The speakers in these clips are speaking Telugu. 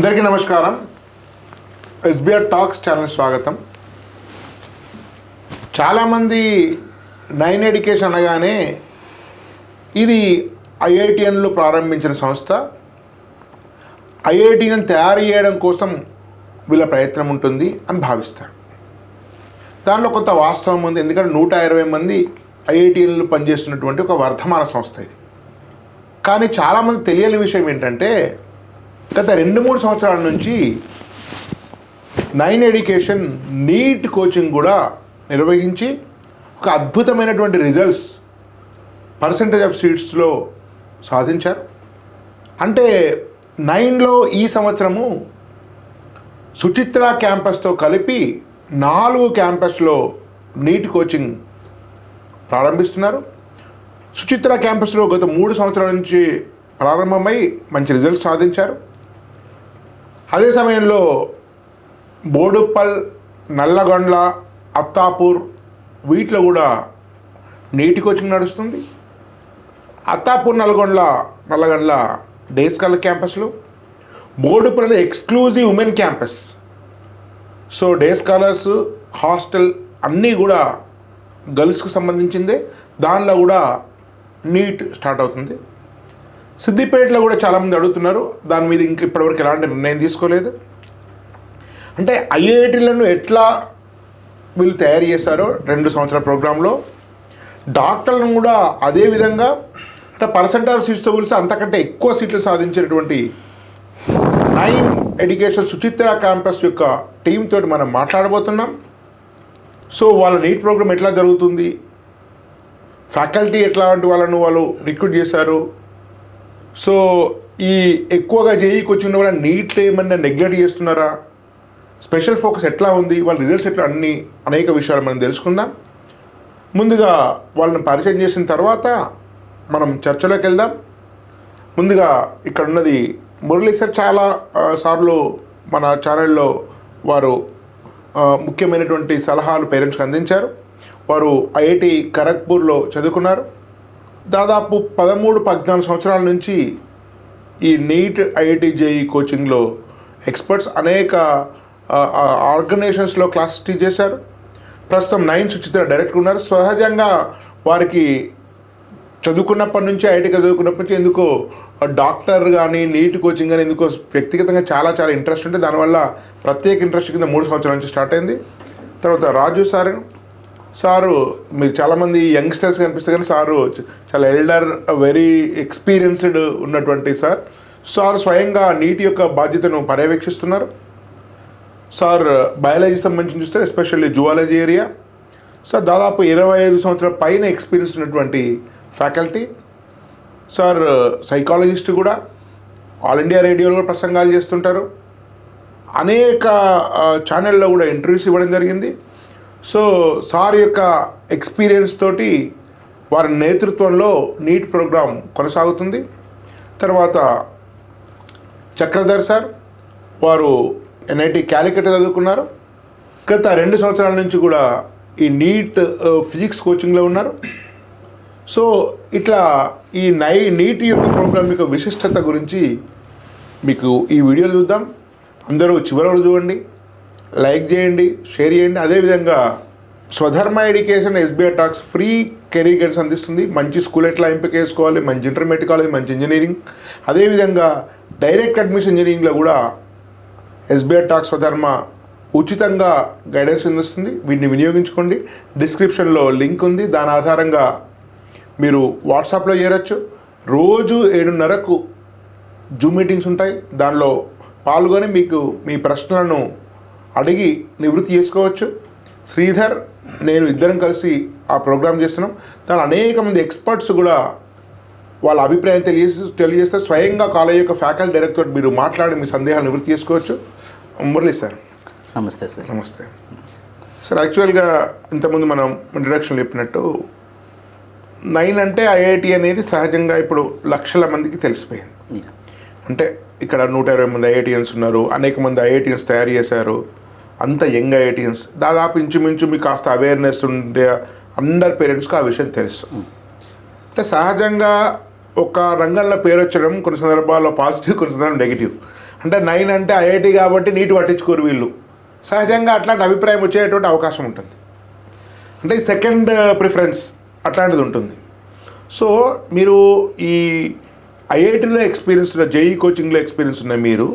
అందరికీ నమస్కారం. ఎస్బీఆర్ టాక్స్ ఛానల్ స్వాగతం. చాలామంది నైన్ ఎడ్యుకేషన్ అనగానే ఇది ఐఐటిఎన్లో ప్రారంభించిన సంస్థ. ఐఐటిఎన్ తయారు చేయడం కోసం వీళ్ళ ప్రయత్నం ఉంటుంది అని భావిస్తారు. దానిలో కొంత వాస్తవం ఉంది. ఎందుకంటే 120 మంది ఐఐటిఎన్లు పనిచేస్తున్నటువంటి ఒక వర్ధమాన సంస్థ ఇది. కానీ చాలామంది తెలియని విషయం ఏంటంటే గత 2-3 సంవత్సరాల నుంచి నైన్ ఎడ్యుకేషన్ నీట్ కోచింగ్ కూడా నిర్వహించి ఒక అద్భుతమైనటువంటి రిజల్ట్స్ పర్సంటేజ్ ఆఫ్ సీట్స్లో సాధించారు. అంటే 9లో ఈ సంవత్సరము సుచిత్ర క్యాంపస్తో కలిపి 4 క్యాంపస్లో నీట్ కోచింగ్ ప్రారంభిస్తున్నారు. సుచిత్ర క్యాంపస్లో గత 3 సంవత్సరాల నుంచి ప్రారంభమై మంచి రిజల్ట్స్ సాధించారు. అదే సమయంలో బోడుప్పల్, నల్లగొండ్ల, అత్తాపూర్ వీటిలో కూడా నీట్ కోచింగ్ నడుస్తుంది. అత్తాపూర్, నల్లగొండ్ల డే స్కాలర్ క్యాంపస్లు, Boduppal exclusive women campus. So day scholars hostel అన్నీ కూడా గర్ల్స్కి సంబంధించిందే. దానిలో కూడా నీట్ స్టార్ట్ అవుతుంది. సిద్దిపేటలో కూడా చాలామంది అడుగుతున్నారు. దాని మీద ఇంక ఇప్పటివరకు ఎలాంటి నిర్ణయం తీసుకోలేదు. అంటే ఐఐటీలను ఎట్లా వీళ్ళు తయారు చేశారో 2 సంవత్సరాల ప్రోగ్రాంలో డాక్టర్లను కూడా అదే విధంగా అంటే పర్సెంట్ ఆఫ్ సీట్స్తో పిలిచి అంతకంటే ఎక్కువ సీట్లు సాధించినటువంటి నైన్ ఎడ్యుకేషన్ సుచిత్ర క్యాంపస్ యొక్క టీంతో మనం మాట్లాడబోతున్నాం. సో వాళ్ళ నీట్ ప్రోగ్రామ్ ఎట్లా జరుగుతుంది, ఫ్యాకల్టీ ఎట్లాంటి వాళ్ళు రిక్రూట్ చేశారు, సో ఈ ఎక్కువగా జేఈకి వచ్చిన వాళ్ళ నీట్లో ఏమన్నా నెగ్లెక్ట్ చేస్తున్నారా, స్పెషల్ ఫోకస్ ఎట్లా ఉంది, వాళ్ళ రిజల్ట్స్ ఎట్లా అనేక విషయాలు మనం తెలుసుకుందాం. ముందుగా వాళ్ళని పరిచయం చేసిన తర్వాత మనం చర్చలోకి వెళ్దాం. ముందుగా ఇక్కడ ఉన్నది మురళీ సార్. చాలా సార్లు మన ఛానల్లో వారు ముఖ్యమైనటువంటి సలహాలు పేరెంట్స్కి అందించారు. వారు ఐఐటి ఖరగ్పూర్లో చదువుకున్నారు. దాదాపు 13-14 సంవత్సరాల నుంచి ఈ నీట్ ఐఐటి జేఈ కోచింగ్లో ఎక్స్పర్ట్స్. అనేక ఆర్గనైజేషన్స్లో క్లాస్ టీచ్ చేశారు. ప్రస్తుతం 9 సుచిత్ర డైరెక్టర్ ఉన్నారు. సహజంగా వారికి చదువుకున్నప్పటి నుంచి ఐఐటి చదువుకున్నప్పటి నుంచి ఎందుకో డాక్టర్ కానీ నీట్ కోచింగ్ కానీ ఎందుకో వ్యక్తిగతంగా చాలా ఇంట్రెస్ట్ ఉంటే దానివల్ల ప్రత్యేక ఇంట్రెస్ట్ కింద 3 సంవత్సరాల నుంచి స్టార్ట్ అయింది. తర్వాత రాజు సారు మీరు చాలామంది యంగ్స్టర్స్ కనిపిస్తే కానీ సారు చాలా ఎల్డర్, వెరీ ఎక్స్పీరియన్స్డ్ ఉన్నటువంటి సార్ స్వయంగా నీట్ యొక్క బాధ్యతను పర్యవేక్షిస్తున్నారు. సార్ బయాలజీ సంబంధించి చూస్తే ఎస్పెషల్లీ జువాలజీ ఏరియా. సార్ దాదాపు 25 సంవత్సరాల పైన ఎక్స్పీరియన్స్ ఉన్నటువంటి ఫ్యాకల్టీ. సార్ సైకాలజిస్ట్ కూడా, ఆల్ ఇండియా రేడియోలో కూడా ప్రసంగాలు చేస్తుంటారు. అనేక ఛానల్లో కూడా ఇంటర్వ్యూస్ ఇవ్వడం జరిగింది. సో సార్ యొక్క ఎక్స్పీరియన్స్ తోటి వారి నేతృత్వంలో నీట్ ప్రోగ్రాం కొనసాగుతుంది. తర్వాత చక్రధర్ సార్, వారు ఎన్ఐటి క్యాలికట్ చదువుకున్నారు. గత 2 సంవత్సరాల నుంచి కూడా ఈ నీట్ ఫిజిక్స్ కోచింగ్లో ఉన్నారు. సో ఇట్లా ఈ నీట్ యొక్క ప్రోగ్రాం యొక్క విశిష్టత గురించి మీకు ఈ వీడియోలు చూద్దాం. అందరూ చివరి వరకు చూడండి, లైక్ చేయండి, షేర్ చేయండి. అదేవిధంగా Swadharma education SBR talks free career guidance అందిస్తుంది. మంచి స్కూల్ ఎట్లా ఎంపిక చేసుకోవాలి, మంచి ఇంటర్మీడియట్ కాలేజ్, మంచి ఇంజనీరింగ్, అదేవిధంగా డైరెక్ట్ అడ్మిషన్ ఇంజనీరింగ్లో కూడా ఎస్బీఆర్ టాక్స్ స్వధర్మ ఉచితంగా గైడెన్స్ అందిస్తుంది. వీటిని వినియోగించుకోండి. డిస్క్రిప్షన్లో లింక్ ఉంది. దాని ఆధారంగా మీరు వాట్సాప్లో చేరొచ్చు. రోజు 7:30కు జూమ్ మీటింగ్స్ ఉంటాయి. దానిలో పాల్గొని మీకు మీ ప్రశ్నలను అడిగి నివృత్తి చేసుకోవచ్చు. శ్రీధర్, నేను ఇద్దరం కలిసి ఆ ప్రోగ్రామ్ చేస్తున్నాం. దాని అనేక మంది ఎక్స్పర్ట్స్ కూడా వాళ్ళ అభిప్రాయం తెలియజేస్తే స్వయంగా కాలేజ్ యొక్క ఫ్యాకల్టీ డైరెక్టర్ మీరు మాట్లాడి మీ సందేహాలు నివృత్తి చేసుకోవచ్చు. మురళీ సార్. నమస్తే సార్. నమస్తే సార్. యాక్చువల్గా ఇంతకుముందు మనం ఇంట్రడక్షన్ చెప్పినట్టు 9 అంటే ఐఐటి అనేది సహజంగా ఇప్పుడు లక్షల మందికి తెలిసిపోయింది. అంటే ఇక్కడ 120 మంది ఐఐటియన్స్ ఉన్నారు. అనేక మంది ఐఐటియన్స్ తయారు చేశారు. అంత యంగ్ ఐఐటియన్స్. దాదాపు ఇంచుమించు మీకు కాస్త అవేర్నెస్ ఉండే అందరి పేరెంట్స్కి ఆ విషయం తెలుసు. అంటే సహజంగా ఒక రంగంలో పేరు వచ్చడం కొన్ని సందర్భాల్లో పాజిటివ్, కొన్ని సందర్భాలు నెగిటివ్. అంటే 9 అంటే ఐఐటి కాబట్టి నీట్ పట్టించుకోరు వీళ్ళు, సహజంగా అట్లాంటి అభిప్రాయం వచ్చేటువంటి అవకాశం ఉంటుంది. అంటే సెకండ్ ప్రిఫరెన్స్ అట్లాంటిది ఉంటుంది. సో మీరు ఈ ఐఐటీలో ఎక్స్పీరియన్స్ ఉన్న, జేఈ కోచింగ్లో ఎక్స్పీరియన్స్ ఉన్న మీరు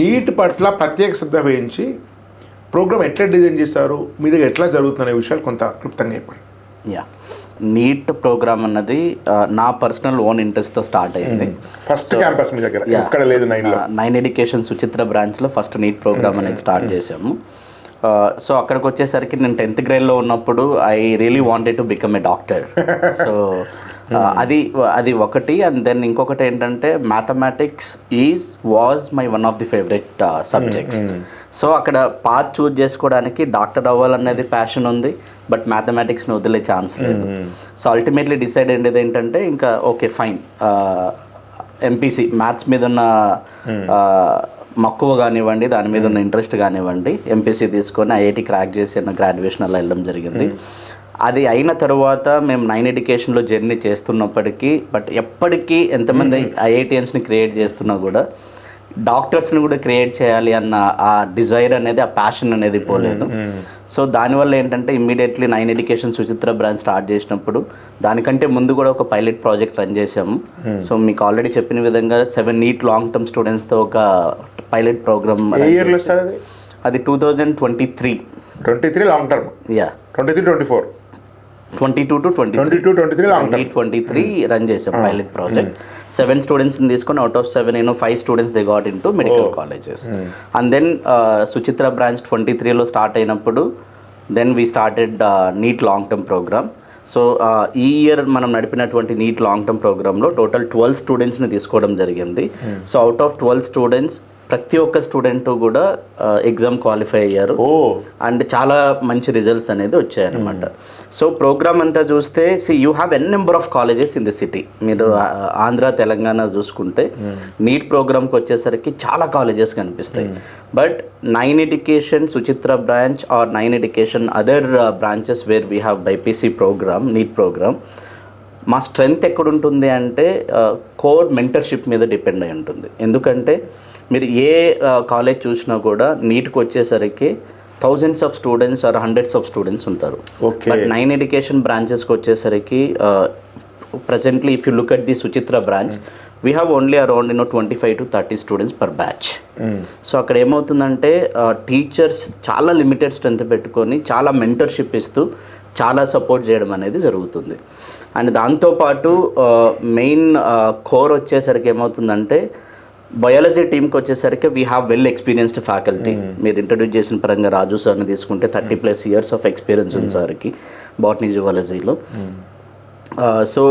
నీట్ పట్ల ప్రత్యేక శ్రద్ధ వహించి ప్రోగ్రామ్ ఎట్లా డిజైన్ చేస్తారు, మీ దగ్గర ఎట్లా జరుగుతున్న విషయాలు కొంత క్లుప్తంగా చెప్పండి. యా, నీట్ ప్రోగ్రామ్ అన్నది నా పర్సనల్ ఓన్ ఇంట్రెస్ట్తో స్టార్ట్ అయింది. ఫస్ట్ క్యాంపస్ మీ దగ్గర ఎక్కడ లేదు, 9 ఎడ్యుకేషన్ సుచిత్ర బ్రాంచ్లో ఫస్ట్ నీట్ ప్రోగ్రామ్ అనేది స్టార్ట్ చేసాము. సో అక్కడికి వచ్చేసరికి నేను 10th గ్రేడ్లో ఉన్నప్పుడు I really wanted to become a doctor. So అది ఒకటి. అండ్ దెన్ ఇంకొకటి ఏంటంటే mathematics was my one of the favourite subjects. So అక్కడ పాత్ చూజ్ చేసుకోవడానికి డాక్టర్ అవ్వాలనేది ప్యాషన్ ఉంది, బట్ మ్యాథమెటిక్స్ని వదిలే ఛాన్స్ లేదు. సో అల్టిమేట్లీ డిసైడ్ అయ్యేది ఏంటంటే ఇంకా ఓకే ఫైన్, ఎంపీసీ మ్యాథ్స్ మీద ఉన్న మక్కువ కానివ్వండి, దాని మీద ఉన్న ఇంట్రెస్ట్ కానివ్వండి, ఎంపీసీ తీసుకొని ఐఐటి క్రాక్ చేసి గ్రాడ్యుయేషన్ అలా వెళ్ళడం జరిగింది. అది అయిన తర్వాత మేము 9 ఎడ్యుకేషన్లో జర్నీ చేస్తున్నప్పటికీ, బట్ ఎప్పటికీ ఎంతమంది ఐఐటియన్స్ని క్రియేట్ చేస్తున్నా కూడా డాక్టర్స్ని కూడా క్రియేట్ చేయాలి అన్న ఆ డిజైర్ అనేది, ఆ ప్యాషన్ అనేది పోలేదు. సో దానివల్ల ఏంటంటే immediately 9 education Suchitra branch start చేసినప్పుడు దానికంటే ముందు కూడా ఒక పైలట్ ప్రాజెక్ట్ రన్ చేసాము. సో మీకు ఆల్రెడీ చెప్పిన విధంగా 7 నీట్ లాంగ్ టర్మ్ స్టూడెంట్స్తో ఒక పైలట్ ప్రోగ్రామ్. అది 2023 long term. Yeah, 23-24 22 to 23 run చేసాం పైలట్ ప్రాజెక్ట్. 7 స్టూడెంట్స్ని తీసుకొని out of 7 5 students they got into medical colleges. And then Suchitra branch 23లో స్టార్ట్ అయినప్పుడు then we started NEET long term program. So ఈ ఇయర్ మనం నడిపినటువంటి నీట్ లాంగ్ టర్మ్ ప్రోగ్రాంలో టోటల్ 12 స్టూడెంట్స్ని తీసుకోవడం జరిగింది. సో అవుట్ ఆఫ్ 12 స్టూడెంట్స్ ప్రతి ఒక్క స్టూడెంట్ కూడా ఎగ్జామ్ క్వాలిఫై అయ్యారు. అండ్ చాలా మంచి రిజల్ట్స్ అనేది వచ్చాయన్నమాట. సో ప్రోగ్రామ్ అంతా చూస్తే you have an number of colleges in the city. మీరు ఆంధ్ర తెలంగాణ చూసుకుంటే నీట్ ప్రోగ్రామ్కి వచ్చేసరికి చాలా కాలేజెస్ కనిపిస్తాయి. But 9 education Suchitra branch or 9 education other branches where we have BiPC programme, NEET programme, మా స్ట్రెంగ్త్ ఎక్కడుంటుంది అంటే కోర్ మెంటర్షిప్ మీద డిపెండ్ అయి ఉంటుంది. ఎందుకంటే మీరు ఏ కాలేజ్ చూసినా కూడా నీట్కి వచ్చేసరికి thousands of students or hundreds of students ఉంటారు. బట్ 9 ఎడ్యుకేషన్ బ్రాంచెస్కి వచ్చేసరికి presently if you look at the Suchitra branch, we have only around 25 to 30 students per batch. So అక్కడ ఏమవుతుందంటే టీచర్స్ చాలా లిమిటెడ్ స్ట్రెంత్ పెట్టుకొని చాలా మెంటర్షిప్ ఇస్తూ చాలా సపోర్ట్ చేయడం అనేది జరుగుతుంది. అండ్ దాంతోపాటు మెయిన్ కోర్ వచ్చేసరికి ఏమవుతుందంటే బయాలజీ టీమ్కి వచ్చేసరికి we have well experienced faculty. మీరు ఇంట్రడ్యూస్ చేసిన పరంగా రాజు సార్ని తీసుకుంటే 30+ years ఆఫ్ ఎక్స్పీరియన్స్ ఉంది సార్కి బాటనీ జువాలజీలో. సో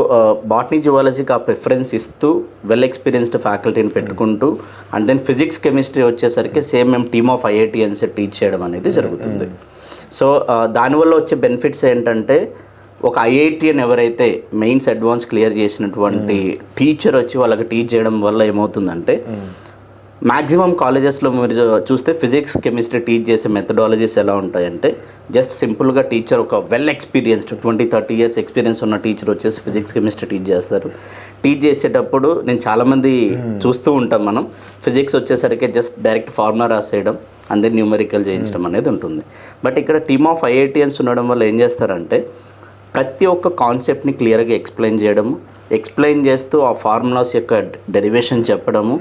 బాటనీ జువాలజీకి ఆ ప్రిఫరెన్స్ ఇస్తూ వెల్ ఎక్స్పీరియన్స్డ్ ఫ్యాకల్టీని పెట్టుకుంటూ అండ్ దెన్ ఫిజిక్స్ కెమిస్ట్రీ వచ్చేసరికి సేమ్ మేము టీమ్ ఆఫ్ ఐఐటియన్స్ టీచ్ చేయడం అనేది జరుగుతుంది. సో దానివల్ల వచ్చే బెనిఫిట్స్ ఏంటంటే ఒక ఐఐటియన్ ఎవరైతే మెయిన్స్ అడ్వాన్స్ క్లియర్ చేసినటువంటి టీచర్ వచ్చి వాళ్ళకి టీచ్ చేయడం వల్ల ఏమవుతుందంటే మ్యాక్సిమం కాలేజెస్లో మీరు చూస్తే ఫిజిక్స్ కెమిస్ట్రీ టీచ్ చేసే మెథడాలజీస్ ఎలా ఉంటాయంటే జస్ట్ సింపుల్గా టీచర్ ఒక వెల్ ఎక్స్పీరియన్స్డ్ 20-30 years ఎక్స్పీరియన్స్ ఉన్న టీచర్ వచ్చేసి ఫిజిక్స్ కెమిస్ట్రీ టీచ్ చేస్తారు. టీచ్ చేసేటప్పుడు నేను చాలామంది చూస్తూ ఉంటాం, మనం ఫిజిక్స్ వచ్చేసరికి జస్ట్ డైరెక్ట్ ఫార్ములా రాసేయడం అందరి న్యూమరికల్ చేయించడం అనేది ఉంటుంది. బట్ ఇక్కడ టీమ్ ఆఫ్ ఐఐటియన్స్ ఉండడం వల్ల ఏం చేస్తారంటే ప్రతి ఒక్క కాన్సెప్ట్ని క్లియర్గా ఎక్స్ప్లెయిన్ చేస్తూ ఆ ఫార్ములాస్ యొక్క డెరివేషన్ చెప్పడము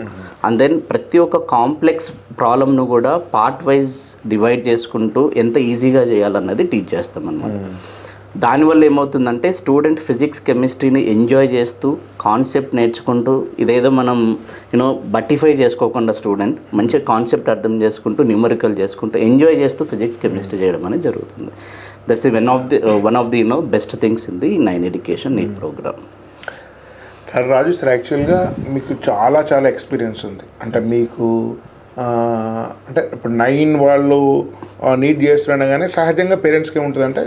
అండ్ దెన్ ప్రతి ఒక్క కాంప్లెక్స్ ప్రాబ్లమ్ను కూడా పార్ట్ వైజ్ డివైడ్ చేసుకుంటూ ఎంత ఈజీగా చేయాలన్నది టీచ్ చేస్తామన్నమాట. దానివల్ల ఏమవుతుందంటే స్టూడెంట్ ఫిజిక్స్ కెమిస్ట్రీని ఎంజాయ్ చేస్తూ కాన్సెప్ట్ నేర్చుకుంటూ ఇదేదో మనం బట్టిఫై చేసుకోకుండా స్టూడెంట్ మంచిగా కాన్సెప్ట్ అర్థం చేసుకుంటూ న్యూమరికల్ చేసుకుంటూ ఎంజాయ్ చేస్తూ ఫిజిక్స్ కెమిస్ట్రీ చేయడం అనేది జరుగుతుంది. That's one of the best things in the 9 education NEET programme. Raju sir, యాక్చువల్గా మీకు చాలా ఎక్స్పీరియన్స్ ఉంది. అంటే మీకు అంటే ఇప్పుడు 9 వాళ్ళు నీట్ చేస్తుండగానే సహజంగా పేరెంట్స్కి ఏముంటుందంటే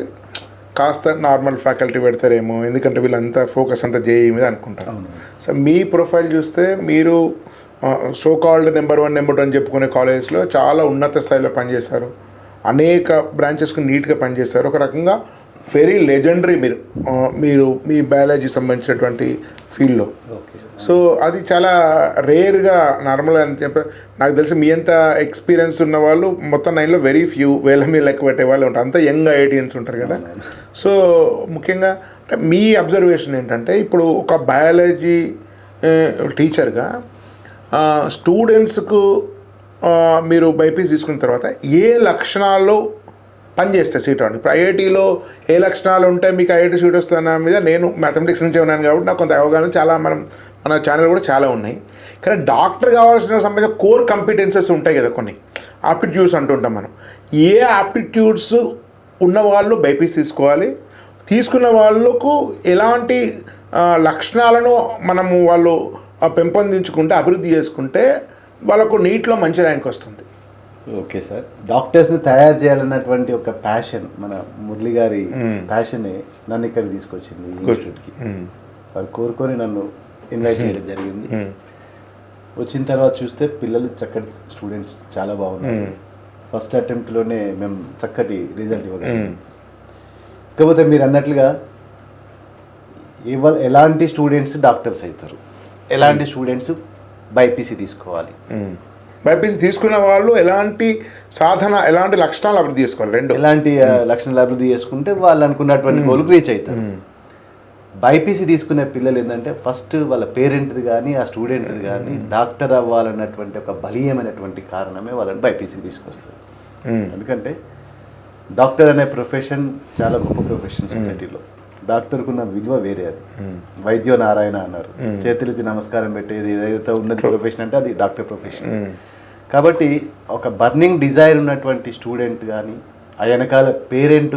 కాస్త నార్మల్ ఫ్యాకల్టీ పెడతారేమో, ఎందుకంటే వీళ్ళంతా ఫోకస్ అంతా జేఈ మీద అనుకుంటారు. సో మీ ప్రొఫైల్ చూస్తే మీరు సో కాల్డ్ నెంబర్ 1 నెంబర్ 2 అని చెప్పుకునే కాలేజెస్లో చాలా ఉన్నత స్థాయిలో పనిచేశారు, అనేక బ్రాంచెస్కి నీట్గా పనిచేస్తారు, ఒక రకంగా వెరీ లెజెండరీ మీరు మీ బయాలజీ సంబంధించినటువంటి ఫీల్డ్లో. సో అది చాలా రేర్గా నార్మల్ అని చెప్పి నాకు తెలిసి మీ అంత ఎక్స్పీరియన్స్ ఉన్న వాళ్ళు మొత్తం 9లో వెరీ ఫ్యూ, వేల మీద లెక్క పెట్టే వాళ్ళు ఉంటారు, అంతా యంగ్ ఐడియన్స్ ఉంటారు కదా. సో ముఖ్యంగా మీ అబ్జర్వేషన్ ఏంటంటే ఇప్పుడు ఒక బయాలజీ టీచర్గా స్టూడెంట్స్కు మీరు బైపీసీ తీసుకున్న తర్వాత ఏ లక్షణాల్లో పనిచేస్తాయి సీట్ రావడానికి? ఇప్పుడు ఐఐటీలో ఏ లక్షణాలు ఉంటే మీకు ఐఐటీ సీట్ వస్తున్న మీద నేను మ్యాథమెటిక్స్ నుంచి ఉన్నాను కాబట్టి నాకు కొంత అవగాహన, చాలా మన ఛానల్ కూడా చాలా ఉన్నాయి. కానీ డాక్టర్ కావాల్సిన సంబంధించిన కోర్ కంపిటెన్సెస్ ఉంటాయి కదా, కొన్ని ఆప్టిట్యూడ్స్ అంటుంటాం మనం. ఏ ఆప్టిట్యూడ్స్ ఉన్నవాళ్ళు బైపీసీ తీసుకోవాలి, తీసుకున్న వాళ్ళకు ఎలాంటి లక్షణాలను వాళ్ళు పెంపొందించుకుంటే, అభివృద్ధి చేసుకుంటే వాళ్ళకు నీట్లో మంచి ర్యాంక్ వస్తుంది? ఓకే సార్, డాక్టర్స్ని తయారు చేయాలన్నటువంటి ఒక ప్యాషన్, మన మురళి గారి ప్యాషనే నన్ను ఇక్కడ తీసుకొచ్చింది ఈ ఇన్స్టిట్యూట్కి. వారు కోరుకొని నన్ను ఇన్వైట్ చేయడం జరిగింది. వచ్చిన తర్వాత చూస్తే పిల్లలు చక్కటి స్టూడెంట్స్ చాలా బాగున్నారు. ఫస్ట్ అటెంప్ట్లోనే మేము చక్కటి రిజల్ట్ ఇవ్వగలం. కాకపోతే మీరు అన్నట్లుగా ఎలాంటి స్టూడెంట్స్ డాక్టర్స్ అవుతారు, ఎలాంటి స్టూడెంట్స్ బైపీసీ తీసుకోవాలి, బైపీసీ తీసుకున్న వాళ్ళు ఎలాంటి లక్షణాలు అభివృద్ధి చేసుకోవాలి, ఎలాంటి లక్షణాలు అభివృద్ధి చేసుకుంటే వాళ్ళు అనుకున్నటువంటి గోల్కి రీచ్ అవుతారు. బైపీసీ తీసుకునే పిల్లలు ఏంటంటే ఫస్ట్ వాళ్ళ పేరెంట్ది కానీ ఆ స్టూడెంట్ది కానీ డాక్టర్ అవ్వాలన్నటువంటి ఒక బలీయమైనటువంటి కారణమే వాళ్ళని బైపీసీకి తీసుకొస్తారు. ఎందుకంటే డాక్టర్ అనే ప్రొఫెషన్ చాలా గొప్ప ప్రొఫెషన్ సొసైటీలో. డాక్టర్కు ఉన్న విలువ వేరే. అది వైద్యో నారాయణ అన్నారు, చేతులెత్తి నమస్కారం పెట్టేది ఏదైతే ఉన్నది ప్రొఫెషన్ అంటే అది డాక్టర్ ప్రొఫెషన్. కాబట్టి ఒక బర్నింగ్ డిజైర్ ఉన్నటువంటి స్టూడెంట్ కానీ ఆ వెనకాల పేరెంట్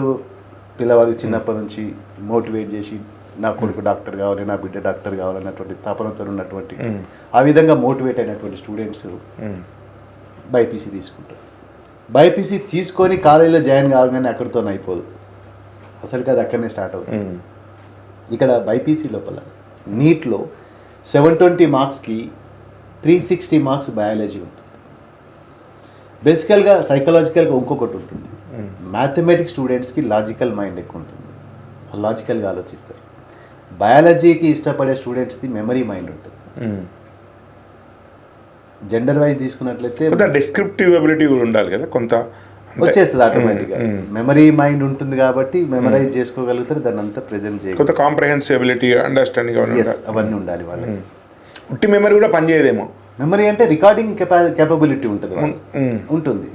పిల్లవాడికి చిన్నప్పటి నుంచి మోటివేట్ చేసి నా కొడుకు డాక్టర్ కావాలి, నా బిడ్డ డాక్టర్ కావాలన్నటువంటి తపనతో ఉన్నటువంటి ఆ విధంగా మోటివేట్ అయినటువంటి స్టూడెంట్స్ బైపీసీ తీసుకుంటారు. బైపీసీ తీసుకొని కాలేజీలో జాయిన్ కావాలని అక్కడితో అయిపోదు, అసలుకి అది అక్కడనే స్టార్ట్ అవుతుంది. ఇక్కడ బైపీసీ లోపల నీట్లో 720 మార్క్స్కి 360 మార్క్స్ బయాలజీ ఉంటుంది. బేసికల్గా సైకలాజికల్గా ఇంకొకటి ఉంటుంది, మ్యాథమెటిక్స్ స్టూడెంట్స్కి లాజికల్ మైండ్ ఎక్కువ ఉంటుంది, లాజికల్గా ఆలోచిస్తారు. బయాలజీకి ఇష్టపడే స్టూడెంట్స్ది మెమరీ మైండ్ ఉంటుంది. జెండర్ వైజ్ తీసుకున్నట్లయితే డిస్క్రిప్టివ్ ఎబిలిటీ కూడా ఉండాలి కదా, కొంత వచ్చేస్తుంది ఆటోమేటిక్గా. మెమరీ మైండ్ ఉంటుంది కాబట్టి మెమరైజ్ చేసుకోగలుగుతారు, దాన్ని అంతా ప్రెజెంట్ చేయాలి. కొంత కాంప్రహెన్సిబిలిటీ, అండర్స్టాండింగ్ అవన్నీ ఉండాలి వాళ్ళకి. ఉట్టి మెమరీ కూడా పనిచేయదేమో. మెమరీ అంటే రికార్డింగ్ కేపబిలిటీ ఉంటుంది.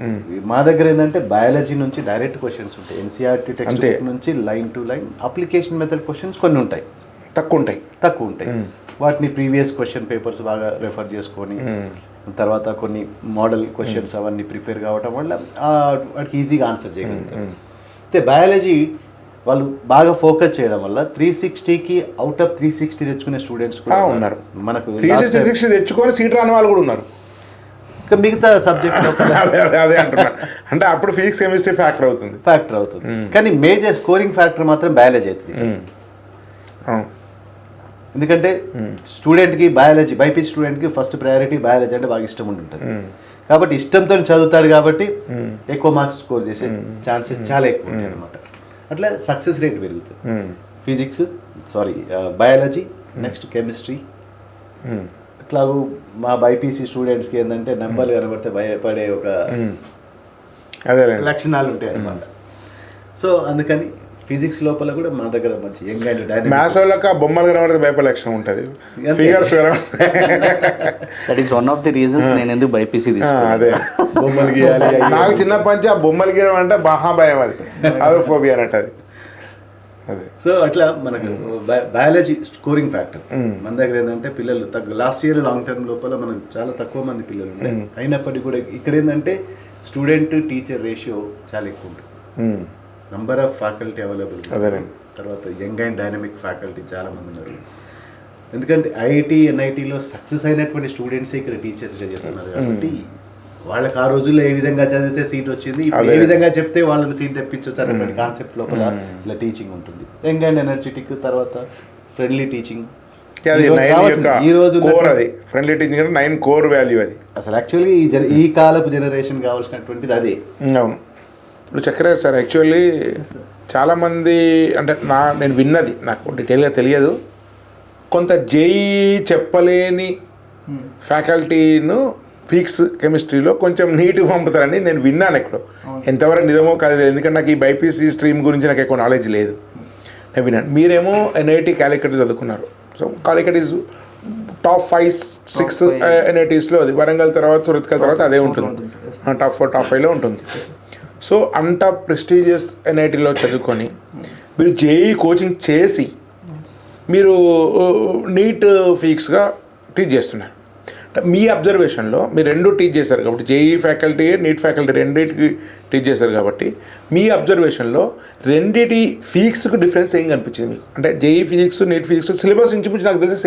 మా దగ్గర ఏంటంటే బయాలజీ నుంచి డైరెక్ట్ క్వశ్చన్స్ ఉంటాయి, ఎన్సీఆర్టీ టెక్స్ట్ బుక్ నుంచి line to line. Application method questions కొన్ని ఉంటాయి, తక్కువ ఉంటాయి. వాటిని ప్రీవియస్ క్వశ్చన్ పేపర్స్ బాగా రెఫర్ చేసుకొని తర్వాత కొన్ని మోడల్ క్వశ్చన్స్ అవన్నీ ప్రిపేర్ కావటం వల్ల వాటికి ఈజీగా ఆన్సర్ చేయగలుగుతారు. అయితే బయాలజీ వాళ్ళు బాగా ఫోకస్ చేయడం వల్ల 360కి అవుట్ ఆఫ్ 360 తెచ్చుకునే స్టూడెంట్స్ కూడా ఉన్నారు. మనకు 360 తెచ్చుకొని సీట్ రాని వాళ్ళు కూడా ఉన్నారు. ఇంకా మిగతా సబ్జెక్ట్ అదే అంటున్నారు, అంటే అప్పుడు ఫిజిక్స్ కెమిస్ట్రీ ఫ్యాక్టర్ అవుతుంది. కానీ మేజర్ స్కోరింగ్ ఫ్యాక్టర్ మాత్రం బయాలజీ అవుతుంది. ఎందుకంటే స్టూడెంట్కి బయాలజీ, బైపీసీ స్టూడెంట్కి ఫస్ట్ ప్రయారిటీ బయాలజీ అంటే బాగా ఇష్టం ఉంటుంది. కాబట్టి ఇష్టంతో చదువుతాడు కాబట్టి ఎక్కువ మార్క్స్ స్కోర్ చేసే ఛాన్సెస్ చాలా ఎక్కువ ఉంటాయి అనమాట. అట్లా సక్సెస్ రేట్ పెరుగుతుంది. Biology next chemistry. అట్లాగూ మా బైపీసీ స్టూడెంట్స్కి ఏంటంటే నెంబర్లు కనబడితే భయపడే ఒక లక్షణాలు ఉంటాయి అన్నమాట. సో అందుకని ఫిజిక్స్ లోపల కూడా మా దగ్గర మంచి యంగ్ అండ్ డైనమిక్. మ్యాథ్స్ వాళ్ళకి బొమ్మలు కనబడితే భయపడే లక్షణం ఉంటుంది, figures that is one of the reasons నేను ఎందుకు బైపీసీ తీసుకున్నాను. అదే బొమ్మలు గీయాలి, నాకు చిన్నప్పటి నుంచి ఆ బొమ్మలు గీయడం అంటే మహాభయం, అది ఫోబియా అన్నట్టు అది. సో అట్లా మనకు బయాలజీ స్కోరింగ్ ఫ్యాక్టర్ మన దగ్గర ఏంటంటే పిల్లలు లాస్ట్ ఇయర్ లాంగ్ టర్మ్ లోపల మనకు చాలా తక్కువ మంది పిల్లలు ఉంటాయి. అయినప్పటికీ కూడా ఇక్కడ ఏంటంటే స్టూడెంట్ టీచర్ రేషియో చాలా ఎక్కువ ఉంటుంది. నంబర్ ఆఫ్ ఫ్యాకల్టీ అవైలబుల్, తర్వాత యంగ్ అండ్ డైనమిక్ ఫ్యాకల్టీ చాలా మంది ఉన్నారు. ఎందుకంటే ఐఐటి ఎన్ఐటీలో సక్సెస్ అయినటువంటి స్టూడెంట్స్ ఇక్కడ టీచర్స్గా చేస్తున్నారు కాబట్టి వాళ్ళకి ఆ రోజుల్లో ఏ విధంగా చదివితే సీట్ వచ్చింది, ఏ విధంగా చెప్తే వాళ్ళని సీట్ తెప్పించవచ్చు అనేటువంటి కాన్సెప్ట్ లోపల ఇలా టీచింగ్ ఉంటుంది. యంగ్ అండ్ ఎనర్జెటిక్, తర్వాత ఫ్రెండ్లీ టీచింగ్. ఈ రోజు ఫ్రెండ్లీ టీచింగ్ అంటే 9 కోర్ వాల్యూ అది. అసలు యాక్చువల్లీ ఈ కాలపు జనరేషన్ కావాల్సినటువంటిది అదే. ఇప్పుడు చక్రవర్తి సార్ యాక్చువల్లీ చాలామంది అంటే నేను విన్నది నాకు డీటెయిల్గా తెలియదు, కొంత జేఈ చెప్పలేని ఫ్యాకల్టీను ఫిజిక్స్ కెమిస్ట్రీలో కొంచెం నీట్గా పంపుతారని నేను విన్నాను ఎక్కడో. ఎంతవరకు నిజమో కాదు, ఎందుకంటే నాకు ఈ బైపీసీ స్ట్రీమ్ గురించి నాకు ఎక్కువ నాలెడ్జ్ లేదు. నేను విన్నాను. మీరేమో ఎన్ఐటి క్యాలికట్ చదువుకున్నారు. సో క్యాలికట్ ఈజ్ టాప్ 5-6 ఎన్ఐటీస్లో, అది వరంగల్ తర్వాత సురత్కల్ తర్వాత అదే ఉంటుంది, టాప్ 4 టాప్ 5లో ఉంటుంది. సో అంత ప్రెస్టీజియస్ ఎన్ఐటీలో చదువుకొని మీరు జేఈ కోచింగ్ చేసి మీరు నీట్ ఫిజిక్స్గా టీచ్ చేస్తున్నారు. మీ అబ్జర్వేషన్లో మీరు రెండు టీచ్ చేశారు కాబట్టి, జేఈ ఫ్యాకల్టీ నీట్ ఫ్యాకల్టీ రెండింటికి టీచ్ చేశారు కాబట్టి, మీ అబ్జర్వేషన్లో రెండింటి ఫిజిక్స్కి డిఫరెన్స్ ఏం కనిపించింది మీకు? అంటే JEE physics NEET physics syllabus ఇంచుమించు నాకు తెలిసి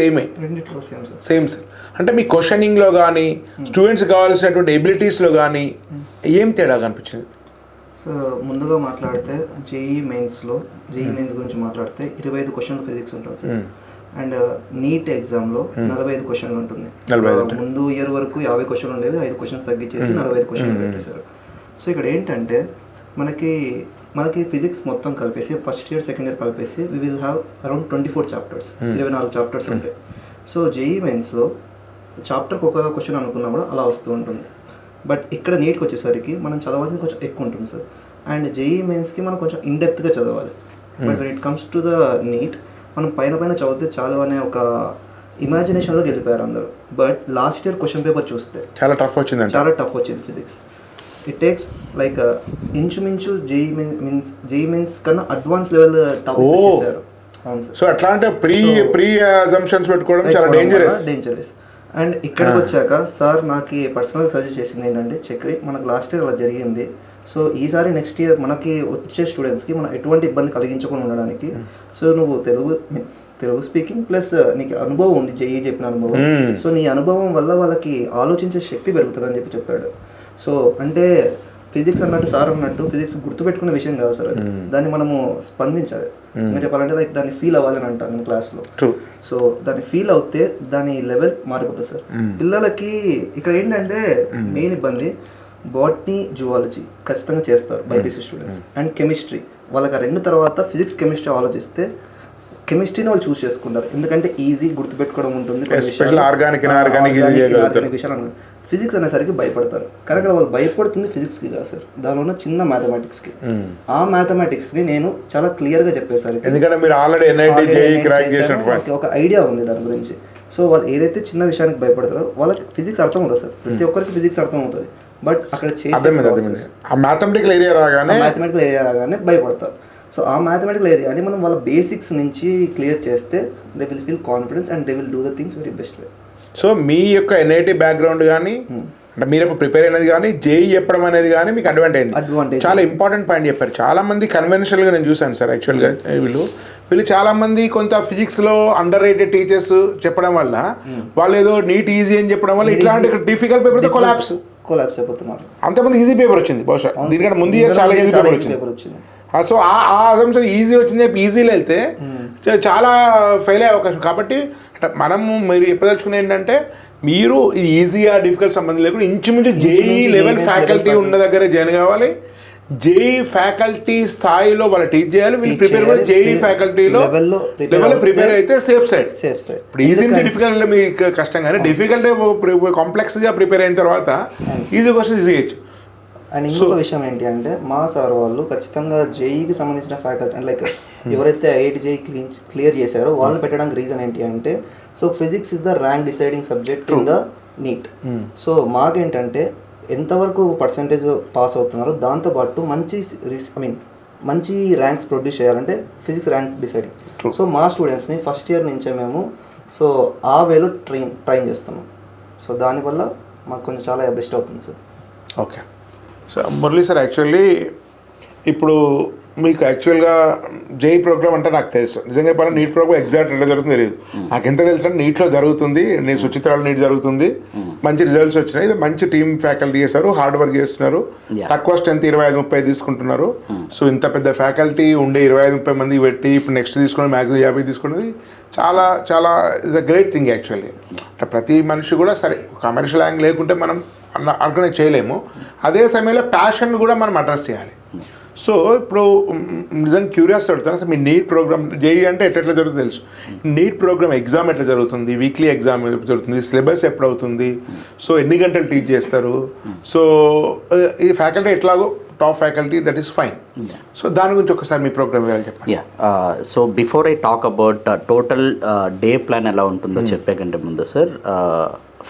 సేమ్ సార్. అంటే మీ క్వశ్చనింగ్లో కానీ స్టూడెంట్స్ కావాల్సినటువంటి ఎబిలిటీస్లో కానీ ఏం తేడా కనిపించింది? సో ముందుగా మాట్లాడితే జేఈ మెయిన్స్ గురించి మాట్లాడితే 25 క్వశ్చన్లు ఫిజిక్స్ ఉంటుంది సార్. అండ్ నీట్ ఎగ్జామ్లో 45 క్వశ్చన్లు ఉంటుంది. ముందు ఇయర్ వరకు 50 క్వశ్చన్లు ఉండేవి, 5 క్వశ్చన్స్ తగ్గించేసి 45 క్వశ్చన్లు పెట్టేశారు. సో ఇక్కడ ఏంటంటే మనకి ఫిజిక్స్ మొత్తం కలిపేసి ఫస్ట్ ఇయర్ సెకండ్ ఇయర్ కలిపేసి we will have around 24 chapters, 24 chapters ఉంటాయి. సో జేఈ మెయిన్స్లో చాప్టర్కి ఒక క్వశ్చన్ అనుకున్నా కూడా అలా వస్తూ ఉంటుంది. బట్ ఇక్కడ నీట్కి వచ్చేసరికి మనం చదవాల్సింది కొంచెం ఎక్కువ ఉంటుంది సార్. అండ్ జేఈ మెయిన్స్కి మనం కొంచెం ఇన్డెప్త్గా చదవాలి. But when it comes to the NEET మనం పైన చదివితే చాలు అనే ఒక ఇమాజినేషన్లోకి వెళ్ళిపోయారు అందరూ. But last year question paper చూస్తే చాలా టఫ్ వచ్చింది ఫిజిక్స్. ఇట్ టేక్స్ లైక్ ఇంచుమించు జేఈ మెయిన్స్ కన్నా అడ్వాన్స్ లెవెల్ టాపిక్స్ ఇచ్చేసారు. అవును సార్. సో అట్లా అంటే ప్రీ అజంప్షన్స్ పెట్టుకోవడం చాలా డేంజరస్. అండ్ ఇక్కడికి వచ్చాక సార్ నాకు పర్సనల్ సజెస్ట్ చేసింది ఏంటంటే, చక్రి మనకు లాస్ట్ ఇయర్ అలా జరిగింది, సో ఈసారి నెక్స్ట్ ఇయర్ మనకి వచ్చే స్టూడెంట్స్కి మనం ఎటువంటి ఇబ్బంది కలిగించకుండా ఉండడానికి, సో నువ్వు తెలుగు స్పీకింగ్ ప్లస్ నీకు అనుభవం ఉంది, జేఈ చెప్పిన అనుభవం, సో నీ అనుభవం వల్ల వాళ్ళకి ఆలోచించే శక్తి పెరుగుతుందని చెప్పాడు. సో అంటే ఫిజిక్స్ అన్నట్టు సార్ అన్నట్టు ఫిజిక్స్ గుర్తుపెట్టుకునే విషయం కాదు సార్, అది దాన్ని మనము స్పందించాలి. మీరు చెప్పాలంటే లైక్ దాన్ని ఫీల్ అవ్వాలని అంటాను నేను క్లాస్లో. సో దాన్ని ఫీల్ అవుతే దాని లెవెల్ మారిపోతుంది సార్. పిల్లలకి ఇక్కడ ఏంటంటే మెయిన్ ఇబ్బంది బాటనీ జువాలజీ ఖచ్చితంగా చేస్తారు బైపీసీ స్టూడెంట్స్, అండ్ కెమిస్ట్రీ వాళ్ళకి ఆ రెండు తర్వాత ఫిజిక్స్ కెమిస్ట్రీ ఆలోచిస్తే కెమిస్ట్రీని వాళ్ళు చూస్ చేసుకుంటారు, ఎందుకంటే ఈజీ గుర్తుపెట్టుకోవడం ఉంటుంది, ఆర్గానిక్ విషయాలు. ఫిజిక్స్ అనేసరికి భయపడతారు, కానీ అక్కడ వాళ్ళు భయపడుతుంది ఫిజిక్స్కి కాదు సార్, దానిలో ఉన్న చిన్న మ్యాథమెటిక్స్కి. ఆ మ్యాథమెటిక్స్ని నేను చాలా క్లియర్గా చెప్పేసాను, ఎందుకంటే మీరు ఆల్రెడీ ఒక ఐడియా ఉంది దాని గురించి. సో వాళ్ళు ఏదైతే చిన్న విషయానికి భయపడతారో వాళ్ళకి ఫిజిక్స్ అర్థం అవుతుంది సార్, ప్రతి ఒక్కరికి ఫిజిక్స్ అర్థం అవుతుంది. బట్ అక్కడ మ్యాథమెటికల్ ఏరియా రాగానే భయపడతారు. సో ఆ మ్యాథమెటికల్ ఏరియాని మనం వాళ్ళ బేసిక్స్ నుంచి క్లియర్ చేస్తే they will feel confidence and they will do the things very best way. So మీ యొక్క ఎన్ఐటి బ్యాక్గ్రౌండ్ కానీ అంటే మీరు ప్రిపేర్ అయినది కానీ జేఈ చెప్పడం అనేది కానీ మీకు అడ్వాంటేజ్. చాలా ఇంపార్టెంట్ పాయింట్ చెప్పారు. చాలామంది కన్వెన్షనల్గా నేను చూశాను సార్, యాక్చువల్గా వీళ్ళు చాలామంది కొంత ఫిజిక్స్లో అండర్ రేటెడ్ టీచర్స్ చెప్పడం వల్ల వాళ్ళు ఏదో నీట్ ఈజీ అని చెప్పడం వల్ల ఇట్లాంటి డిఫికల్ట్ పేపర్ కొలాప్స్ అయిపోతున్నారు. అంతమంది ఈజీ పేపర్ వచ్చింది, బహుశా దీనికంటే ముందు ఇయర్ చాలా ఈజీ పేపర్ వచ్చింది. సో ఆ అసంప్షన్ ఈజీ వచ్చింది, ఈజీలో వెళ్తే చాలా ఫెయిల్ అయ్యే అవకాశం. కాబట్టి మనము మీరు చెప్పదలుచుకునేది ఏంటంటే మీరు ఇది ఈజీగా డిఫికల్ట్ సంబంధం లేకుండా ఇంచుమించు జేఈ లెవెల్ ఫ్యాకల్టీ ఉన్న దగ్గర జాయిన్ కావాలి. జేఈ ఫ్యాకల్టీ స్థాయిలో వాళ్ళు టీచ్ చేయాలి. వీళ్ళు ప్రిపేర్ కూడా జేఈ ఫ్యాకల్టీలో లెవెల్లో ప్రిపేర్ అయితే సేఫ్ సైడ్. ఇప్పుడు ఈజీ నుంచి డిఫికల్ట్ మీకు కష్టం, కానీ డిఫికల్ట్ కాంప్లెక్స్గా ప్రిపేర్ అయిన తర్వాత ఈజీ క్వశ్చన్ ఈజీ చేయొచ్చు. అండ్ ఇంకొక విషయం ఏంటి అంటే మా సార్ వాళ్ళు ఖచ్చితంగా జేఈకి సంబంధించిన ఫ్యాకల్టీ అండ్ లైక్ ఎవరైతే ఐఐటి జేఈ క్లియర్ చేశారో వాళ్ళని పెట్టడానికి రీజన్ ఏంటి అంటే, so physics is the rank deciding subject in the NEET. So మాకేంటంటే ఎంతవరకు పర్సంటేజ్ పాస్ అవుతున్నారో దాంతోపాటు మంచి ర్యాంక్స్ ప్రొడ్యూస్ చేయాలంటే ఫిజిక్స్ ర్యాంక్ డిసైడింగ్. సో మా స్టూడెంట్స్ని ఫస్ట్ ఇయర్ నుంచే మేము సో ఆ వేలో ట్రైన్ చేస్తున్నాం. సో దానివల్ల మాకు కొంచెం చాలా బెస్ట్ అవుతుంది sir. Okay. So Murali sir, actually ఇప్పుడు మీకు యాక్చువల్గా జేఈ ప్రోగ్రామ్ అంటే నాకు తెలుసు, నిజంగా చెప్పాలి నీట్ ప్రోగ్రామ్ ఎగ్జాక్ట్ ఎట్లా జరుగుతుందో తెలియదు. నాకు ఎంత తెలుసు అంటే నీట్లో జరుగుతుంది, నేను సుచిత్రాలు నీట్ జరుగుతుంది, మంచి రిజల్ట్స్ వచ్చినాయి, ఇది మంచి టీమ్ ఫ్యాకల్టీ చేశారు, హార్డ్ వర్క్ చేస్తున్నారు, తక్కువ స్ట్రెంత్ 25-30 తీసుకుంటున్నారు. సో ఇంత పెద్ద ఫ్యాకల్టీ ఉండే 25-30 మంది పెట్టి ఇప్పుడు నెక్స్ట్ తీసుకుని మ్యాక్సిమం 50 తీసుకున్నది చాలా చాలా is a great thing actually. అంటే ప్రతి మనిషి కూడా సరే కమర్షియల్ యాంగిల్ లేకుంటే మనం ఆర్గనైజ్ చేయలేము, అదే సమయంలో ప్యాషన్ కూడా మనం అడ్రస్ చేయాలి. సో ఇప్పుడు నిజంగా క్యూరియాసిటీ అడుగుతాను, అసలు మీ నీట్ ప్రోగ్రామ్ జేఈ అంటే ఎట్లా జరుగుతుంది తెలుసు, నీట్ ప్రోగ్రామ్ ఎగ్జామ్ ఎట్లా జరుగుతుంది, వీక్లీ ఎగ్జామ్ జరుగుతుంది, సిలబస్ ఎప్పుడు అవుతుంది, సో ఎన్ని గంటలు టీచ్ చేస్తారు, సో ఈ ఫ్యాకల్టీ ఎట్లాగో top faculty that is fine, so దాని గురించి ఒకసారి మీ ప్రోగ్రామ్ వేయాలి చెప్పండి. So before I talk about total day plan ఎలా ఉంటుందో చెప్పే కంటే ముందు సార్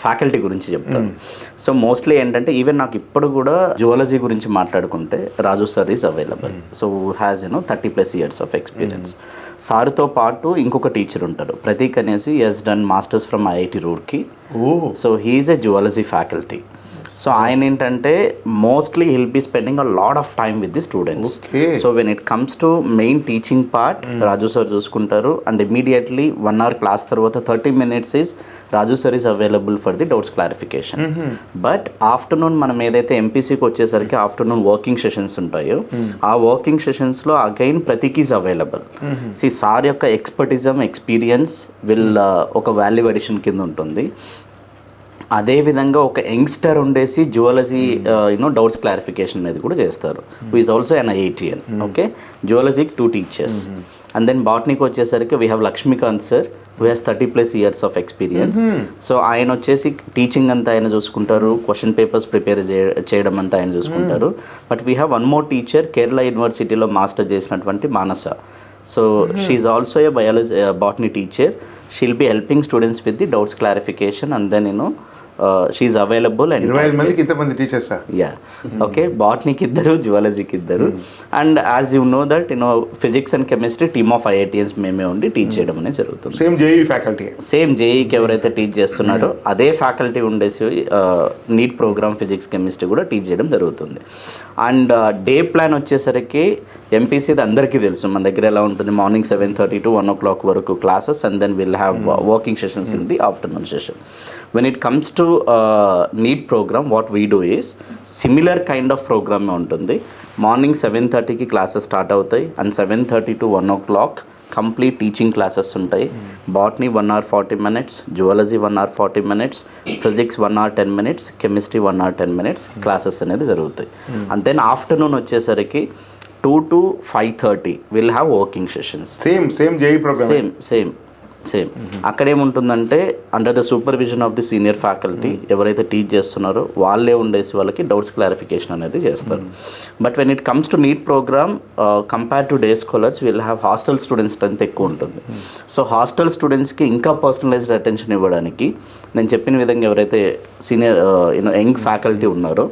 ఫ్యాకల్టీ గురించి చెప్తాను. సో మోస్ట్లీ ఏంటంటే ఈవెన్ నాకు ఇప్పుడు కూడా జువాలజీ గురించి మాట్లాడుకుంటే Raju sir is available. So has 30+ years of experience. సార్తో పాటు ఇంకొక టీచర్ ఉంటారు, ప్రతీక్ అనేసి he's done masters from IIT Roorkee. So he's a zoology faculty. So ఆయన ఏంటంటే mostly he'll be spending a lot of time with the students. So when it comes to main teaching part Raju sir చూసుకుంటారు. అండ్ ఇమీడియట్లీ 1 hour క్లాస్ తర్వాత 30 minutes is Raju sir is available for the doubts clarification. But afternoon మనం ఏదైతే ఎంపీసీకి వచ్చేసరికి ఆఫ్టర్నూన్ వర్కింగ్ సెషన్స్ ఉంటాయో ఆ వర్కింగ్ సెషన్స్లో again Prateek is available. Sir యొక్క ఎక్స్పర్టిజం ఎక్స్పీరియన్స్ ఒక వాల్యూ అడిషన్ కింద ఉంటుంది. అదేవిధంగా ఒక యంగ్స్టర్ ఉండేసి జువాలజీ డౌట్స్ క్లారిఫికేషన్ అనేది కూడా చేస్తారు. Who is also an IITian. Okay, జువాలజీకి 2 teachers. అండ్ దెన్ బాటనీకి వచ్చేసరికి we have Lakshmikant sir who has 30+ years of experience. So ఆయన వచ్చేసి టీచింగ్ అంతా ఆయన చూసుకుంటారు, క్వశ్చన్ పేపర్స్ ప్రిపేర్ చేయడం అంతా ఆయన చూసుకుంటారు. But we have 1 more teacher Kerala యూనివర్సిటీలో మాస్టర్ చేసినటువంటి మానస. So she is also a botany teacher. She'll be helping students with the doubts clarification, and then she is available. And 25 మందికి ఇంతమంది టీచర్సా? యా, ఓకే, బాటనీకి 2, జువాలజీకి 2. And as you know that physics and chemistry team of IITians మేమే ఉండి టీచ్ చేయడం అనేది జరుగుతుంది. సేమ్ జేఈ ఫ్యాకల్టీ, సేమ్ జేఈకి ఎవరైతే టీచ్ చేస్తున్నారో అదే ఫ్యాకల్టీ ఉండేసి నీట్ ప్రోగ్రామ్ ఫిజిక్స్ కెమిస్ట్రీ కూడా టీచ్ చేయడం జరుగుతుంది. అండ్ డే ప్లాన్ వచ్చేసరికి ఎంపీసీది అందరికీ తెలుసు మన దగ్గర ఎలా ఉంటుంది. మార్నింగ్ 7:30 to 1 o'clock వరకు classes, and then will have working sessions in the afternoon session. When it comes to NEET program what we do is similar kind of ప్రోగ్రామే ఉంటుంది. మార్నింగ్ 7:30కి క్లాసెస్ స్టార్ట్ అవుతాయి, and 7:30 to 1 o'clock complete teaching classes ఉంటాయి. Botany 1 hour 40 minutes, zoology 1 hour 40 minutes, physics 1 hour 10 minutes, chemistry 1 hour 10 minutes classes అనేది జరుగుతాయి. అండ్ దెన్ ఆఫ్టర్నూన్ వచ్చేసరికి 2 to 5:30 will have working sessions. Same JEE programme, same. అక్కడ ఏముంటుందంటే under the supervision of the senior faculty ఎవరైతే టీచ్ చేస్తున్నారో వాళ్ళే ఉండేసి వాళ్ళకి డౌట్స్ క్లారిఫికేషన్ అనేది చేస్తారు. But when it comes to NEET programme compare to day scholars will have hostel students strength ఎక్కువ ఉంటుంది. సో హాస్టల్ స్టూడెంట్స్కి ఇంకా పర్సనలైజ్డ్ అటెన్షన్ ఇవ్వడానికి నేను చెప్పిన విధంగా ఎవరైతే సీనియర్ యంగ్ ఫ్యాకల్టీ ఉన్నారో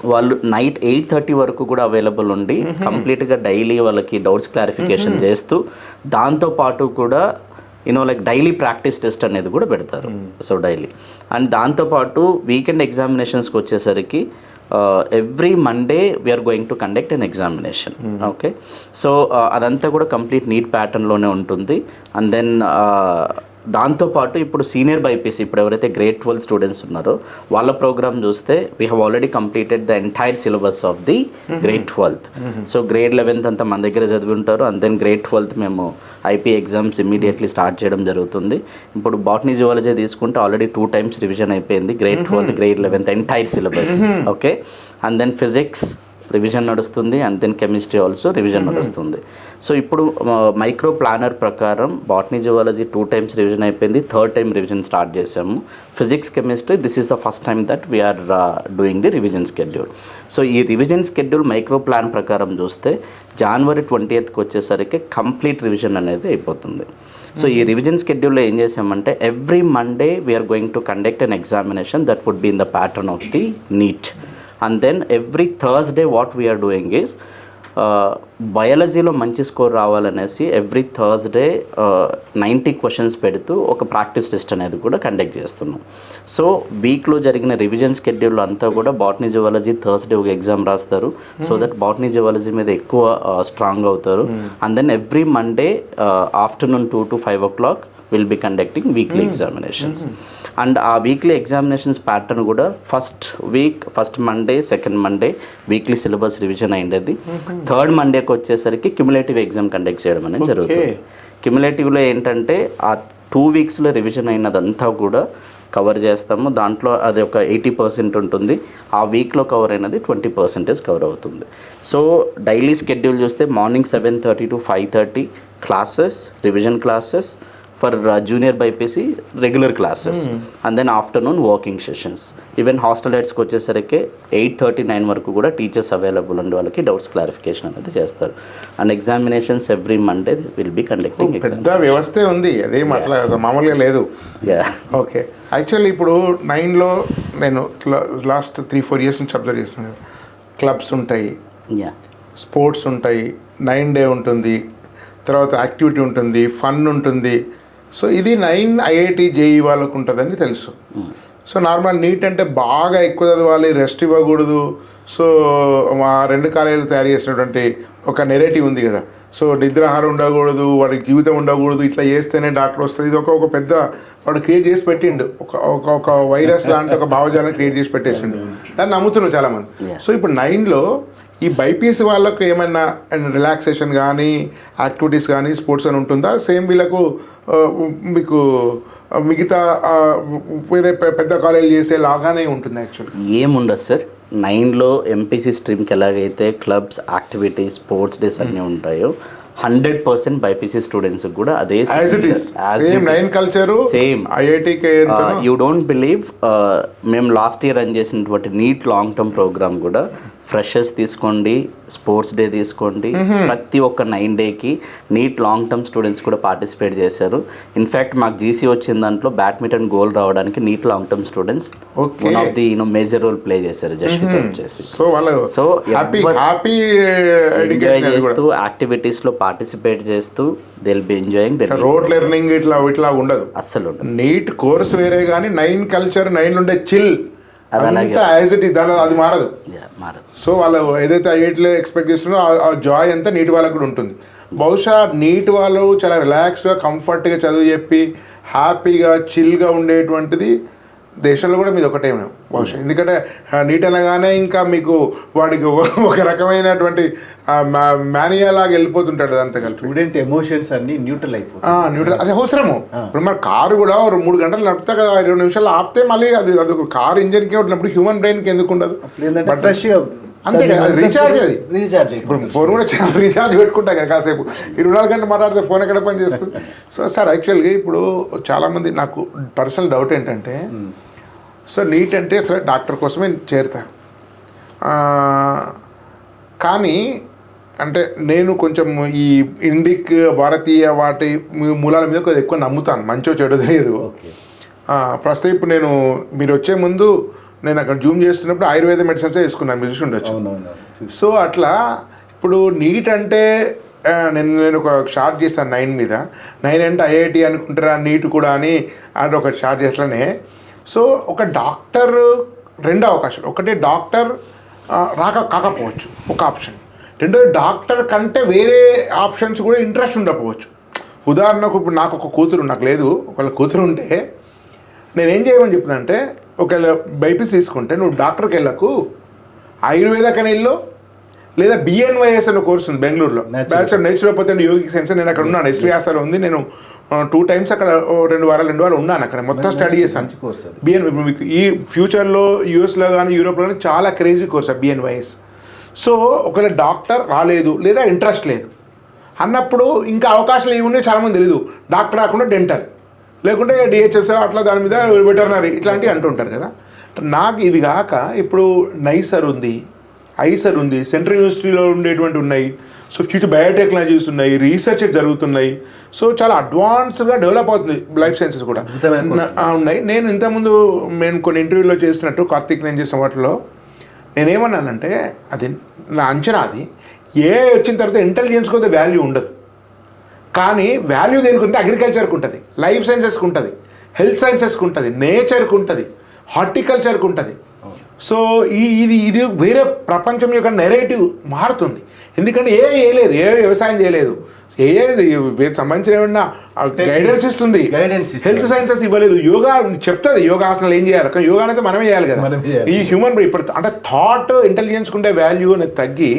వాళ్ళు నైట్ 8:30 వరకు కూడా అవైలబుల్ ఉండి కంప్లీట్గా డైలీ వాళ్ళకి డౌట్స్ క్లారిఫికేషన్ చేస్తూ దాంతోపాటు కూడా లైక్ డైలీ ప్రాక్టీస్ టెస్ట్ అనేది కూడా పెడతారు. So daily. అండ్ దాంతోపాటు వీకెండ్ ఎగ్జామినేషన్స్కి వచ్చేసరికి every Monday we are going to conduct an examination. Okay, so అదంతా కూడా కంప్లీట్ నీట్ ప్యాటర్న్లోనే ఉంటుంది. అండ్ దెన్ దాంతోపాటు ఇప్పుడు సీనియర్ బైపీసీ ఇప్పుడు ఎవరైతే గ్రేడ్ 12 స్టూడెంట్స్ ఉన్నారో వాళ్ళ ప్రోగ్రామ్ చూస్తే we have already completed the entire syllabus of the grade 12th. So grade 11th అంతా మన దగ్గర చదివి ఉంటారు. అండ్ దెన్ గ్రేడ్ 12th మేము ఐపీ ఎగ్జామ్స్ ఇమీడియట్లీ స్టార్ట్ చేయడం జరుగుతుంది. ఇప్పుడు బాటనీ జువాలజీ తీసుకుంటే ఆల్రెడీ 2 times రివిజన్ అయిపోయింది, grade 12th grade 11th entire syllabus. Okay, and then physics revision నడుస్తుంది, and then chemistry also revision నడుస్తుంది. సో ఇప్పుడు మైక్రో ప్లానర్ ప్రకారం బాటనీ జువాలజీ 2 times రివిజన్ అయిపోయింది, 3rd time రివిజన్ స్టార్ట్ చేసాము. Physics chemistry this is the first time that we're doing the revision schedule. So ఈ రివిజన్ స్కెడ్యూల్ మైక్రో ప్లాన్ ప్రకారం చూస్తే January 20th వచ్చేసరికి కంప్లీట్ రివిజన్ అనేది అయిపోతుంది. సో ఈ రివిజన్ స్కెడ్యూల్లో ఏం చేసామంటే every Monday we are going to conduct an examination that would be in the pattern of the NEET. And then every Thursday what we are doing is బయాలజీలో మంచి స్కోర్ రావాలనేసి ఎవ్రీ థర్స్డే 90 questions పెడుతూ ఒక ప్రాక్టీస్ టెస్ట్ అనేది కూడా కండక్ట్ చేస్తున్నాం. సో వీక్లో జరిగిన రివిజన్ స్కెడ్యూల్ అంతా కూడా బాటనీ జువాలజీ థర్స్డే ఒక ఎగ్జామ్ రాస్తారు, సో దట్ బాటనీ జువాలజీ మీద ఎక్కువ స్ట్రాంగ్ అవుతారు. And then every Monday afternoon 2 to 5 o'clock will be conducting weekly examinations. And ఆ వీక్లీ ఎగ్జామినేషన్స్ ప్యాటర్న్ కూడా first Monday second Monday weekly syllabus revision అయింది. 3rd మండేకి వచ్చేసరికి క్యుములేటివ్ ఎగ్జామ్ కండక్ట్ చేయడం అనేది జరుగుతుంది. క్యుములేటివ్లో ఏంటంటే ఆ 2 weeksలో రివిజన్ అయినదంతా కూడా కవర్ చేస్తాము. దాంట్లో అది ఒక 80% ఉంటుంది. ఆ వీక్లో కవర్ అయినది 20% కవర్ అవుతుంది. సో డైలీ షెడ్యూల్ చూస్తే morning 7:30 to 5:30 classes, revision classes for junior BiPC, regular classes, and then afternoon working sessions. Even hostel హెడ్స్కి వచ్చేసరికి 8:30, 9 వరకు కూడా టీచర్స్ అవైలబుల్ ఉండే వాళ్ళకి డౌట్స్ క్లారిఫికేషన్ అనేది చేస్తారు. And examinations every Monday will be conducting. పెద్ద వ్యవస్థే ఉంది, అదేం అసలు మామూలుగా లేదు. ఓకే, యాక్చువల్లీ ఇప్పుడు 9లో నేను లాస్ట్ 3-4 ఇయర్స్ నుంచి అబ్జర్వ్ చేస్తున్నాను. క్లబ్స్ ఉంటాయి, స్పోర్ట్స్ ఉంటాయి, 9 డే ఉంటుంది, తర్వాత యాక్టివిటీ ఉంటుంది, ఫన్ ఉంటుంది. సో ఇది 9 IIT JEE వాళ్ళకు ఉంటుందని తెలుసు. సో నార్మల్ నీట్ అంటే బాగా ఎక్కువ చదవాలి, రెస్ట్ ఇవ్వకూడదు. సో మా 2 కాలేజీలు తయారు చేసినటువంటి ఒక నెరేటివ్ ఉంది కదా. సో నిద్రాహారం ఉండకూడదు, వాడికి జీవితం ఉండకూడదు, ఇట్లా చేస్తేనే డాక్టర్ వస్తుంది. ఇది ఒక పెద్ద వాడు క్రియేట్ చేసి పెట్టిండు, ఒక వైరస్ లాంటి ఒక భావజాలను క్రియేట్ చేసి పెట్టేసిండు. దాన్ని నమ్ముతున్నారు చాలామంది. సో ఇప్పుడు 9లో ఈ బైపీసీ వాళ్ళకు ఏమైనా రిలాక్సేషన్ కానీ, యాక్టివిటీస్ కానీ, స్పోర్ట్స్ అని ఉంటుందా? సేమ్ వీళ్ళకు మీకు మిగతా వేరే పెద్ద కాలేజీలు చేసే లాగానే ఉంటుంది యాక్చువల్లీ? ఏముండదు సార్. 9లో ఎంపీసీ స్ట్రీమ్కి ఎలాగైతే క్లబ్స్, యాక్టివిటీస్, స్పోర్ట్స్ డేస్ అన్నీ ఉంటాయో 100% బైపీసీ స్టూడెంట్స్ కూడా అదే సేమ్. యూ డోంట్ బిలీవ్, మేము లాస్ట్ ఇయర్ రన్ చేసినటువంటి నీట్ లాంగ్ టర్మ్ ప్రోగ్రామ్ కూడా ఫ్రెషర్స్ తీసుకోండి, స్పోర్ట్స్ డే తీసుకోండి, ప్రతి ఒక్క 9 డేకి నీట్ లాంగ్ టర్మ్ స్టూడెంట్స్ కూడా పార్టిసిపేట్ చేశారు. ఇన్ఫ్యాక్ట్ మాకు జీసీ వచ్చిన దాంట్లో బ్యాడ్మింటన్ గోల్ రావడానికి NEET long term students one of the major role play చేశారు. జస్విత వచ్చేసి సో ఎంజాయ్ చేస్తూ యాక్టివిటీస్లో పార్టిసిపేట్ చేస్తూ they will be enjoying. Rote learning ఇట్లా ఉండదు అస్సలు. నీట్ కోర్స్ వేరే కానీ 9 కల్చర్, 9 ఉండే చిల్ అది మారదు. సో వాళ్ళు ఏదైతే ఐఐటీలో ఎక్స్పెక్ట్ చేస్తున్నారో ఆ జాయ్ అంతా నీట్ వాళ్ళకు కూడా ఉంటుంది. బహుశా నీట్ వాళ్ళు చాలా రిలాక్స్గా, కంఫర్ట్గా చదువు చెప్పి హ్యాపీగా చిల్గా ఉండేటువంటిది దేశంలో కూడా మీది ఒకటే బహుశా. ఎందుకంటే నీట్ అనగానే ఇంకా మీకు వాడికి ఒక రకమైనటువంటి మేనియా లాగా వెళ్ళిపోతుంటాడు. అదంతా కలిపి స్టూడెంట్ ఎమోషన్స్ అన్ని న్యూట్రల్ న్యూట్రల్. అది అవసరము. ఇప్పుడు మన కారు కూడా 3 గంటలు నడుపుతా కదా, 20 నిమిషాలు ఆపితే మళ్ళీ అది కారు ఇంజన్కే ఉంటున్నప్పుడు హ్యూమన్ బ్రెయిన్కి ఎందుకు ఉండదు? అంతే కదా, అది రీఛార్జ్. ఇప్పుడు ఫోన్ కూడా చాలా రీఛార్జ్ పెట్టుకుంటా కదా, కాసేపు 24 గంటలు మాట్లాడితే ఫోన్ ఎక్కడ పని చేస్తుంది? సో సార్ యాక్చువల్గా ఇప్పుడు చాలామంది నాకు పర్సనల్ డౌట్ ఏంటంటే, సో నీట్ అంటే సరే డాక్టర్ కోసమే చేరుతారు, కానీ అంటే నేను కొంచెం ఈ ఇండిక్ భారతీయ వాటి మూలాల మీద కొద్దిగా ఎక్కువ నమ్ముతాను, మంచో చెడు తెలియదు. ప్రస్తుతం ఇప్పుడు మీరు వచ్చే ముందు నేను అక్కడ జూమ్ చేస్తున్నప్పుడు ఆయుర్వేద మెడిసిన్సే వేసుకున్నాను, మీరు చూసి ఉండొచ్చు. సో అట్లా ఇప్పుడు నీట్ అంటే నేను ఒక షార్ట్ చేశాను 9 మీద. 9 అంటే IIT అనుకుంటారా, నీట్ కూడా అని అది ఒక షార్ట్ చేస్తూనే. సో ఒక డాక్టర్ 2 అవకాశాలు. ఒకటి డాక్టర్ కాకపోవచ్చు, ఒక ఆప్షన్. రెండోది డాక్టర్ కంటే వేరే ఆప్షన్స్ కూడా ఇంట్రెస్ట్ ఉండకపోవచ్చు. ఉదాహరణకు ఇప్పుడు నాకు ఒక కూతురు, నాకు లేదు, ఒకవేళ కూతురు ఉంటే నేనేం చేయమని చెప్తున్నానంటే, ఒకవేళ బైపీసీ తీసుకుంటే నువ్వు డాక్టర్కి వెళ్ళకు, ఆయుర్వేదకని వెళ్ళు, లేదా BNYS అనే కోర్స్ ఉంది బెంగళూరులో, bachelor naturopathy and yogic science. నేను అక్కడ ఉన్నాను, SVSలో ఉంది. నేను 2 times అక్కడ 2 వారాలు ఉన్నాను అక్కడ, మొత్తం స్టడీ చేశాను. మీకు ఈ ఫ్యూచర్లో యూఎస్లో కానీ యూరోప్లో కానీ చాలా క్రేజీ కోర్స్ BNYS. సో ఒకవేళ డాక్టర్ రాలేదు లేదా ఇంట్రెస్ట్ లేదు అన్నప్పుడు ఇంకా అవకాశాలు ఏమున్నాయో చాలామంది తెలీదు. డాక్టర్ రాకుండా డెంటల్, లేకుంటే DHS అట్లా, దాని మీద వెటర్నరీ ఇట్లాంటివి అంటుంటారు కదా. నాకు ఇవి కాక ఇప్పుడు నైసర్ ఉంది, ఐసర్ ఉంది, సెంట్రల్ యూనివర్సిటీలో ఉండేటువంటి ఉన్నాయి. సో ఫ్యూచర్ బయోటెక్నాలజీస్ ఉన్నాయి, రీసెర్చ్ జరుగుతున్నాయి. సో చాలా అడ్వాన్స్గా డెవలప్ అవుతుంది లైఫ్ సైన్సెస్ కూడా ఉన్నాయి. నేను ఇంతకుముందు కొన్ని ఇంటర్వ్యూలో చేసినట్టు కార్తీక్ నేను చేసిన వాటిలో నేనేమన్నానంటే, అది నా అంచనా, అది వచ్చిన తర్వాత ఇంటెలిజెన్స్కి అయితే వాల్యూ ఉండదు, కానీ వాల్యూ దేనికి ఉంటే అగ్రికల్చర్కి ఉంటుంది, లైఫ్ సైన్సెస్కి ఉంటుంది, హెల్త్ సైన్సెస్కి ఉంటుంది, నేచర్కి ఉంటుంది, హార్టికల్చర్కి ఉంటుంది. సో ఇది వేరే ప్రపంచం యొక్క నెరేటివ్ మారుతుంది. ఎందుకంటే లేదు, వ్యవసాయం చేయలేదు, సంబంధించిన ఏమన్నా గైడెన్స్ ఇస్తుంది, హెల్త్ సైన్సెస్ ఇవ్వలేదు, యోగా చెప్తుంది యోగాసనాలు ఏం చేయాలి, కానీ యోగా అనేది మనమే చేయాలి కదా. ఈ హ్యూమన్ ఇప్పుడు అంటే థాట్ ఇంటెలిజెన్స్కి ఉండే వాల్యూ అనేది తగ్గి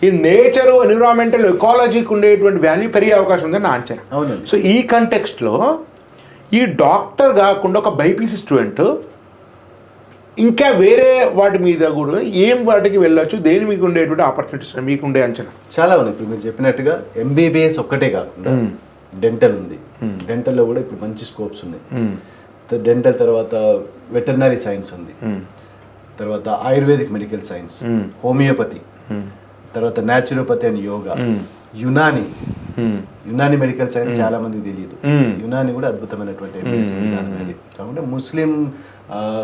ఈ నేచరు, ఎన్విరాన్మెంటల్, ఎకాలజీకి ఉండేటువంటి వాల్యూ పెరిగే అవకాశం ఉందని నా అంచనా. సో ఈ కంటెక్స్ట్లో ఈ డాక్టర్ కాకుండా ఒక బైపీసీ స్టూడెంట్ ఇంకా వేరే వాటి మీద కూడా ఏం వాటికి వెళ్ళొచ్చు, దేని మీకు ఉండేటువంటి ఆపర్చునిటీస్ మీకుండే అంచనా? చాలా ఉన్నాయి. ఇప్పుడు మీరు చెప్పినట్టుగా ఎంబీబీఎస్ ఒక్కటే కాకుండా డెంటల్ ఉంది. డెంటల్లో కూడా ఇప్పుడు మంచి స్కోప్స్ ఉన్నాయి. డెంటల్ తర్వాత వెటర్నరీ సైన్స్ ఉంది, తర్వాత ఆయుర్వేదిక్ మెడికల్ సైన్స్, హోమియోపతి, తర్వాత naturopathy and yoga, Unani medical science చాలా మందికి తెలియదు. యునాని కూడా అద్భుతమైనటువంటి కాబట్టి ముస్లిం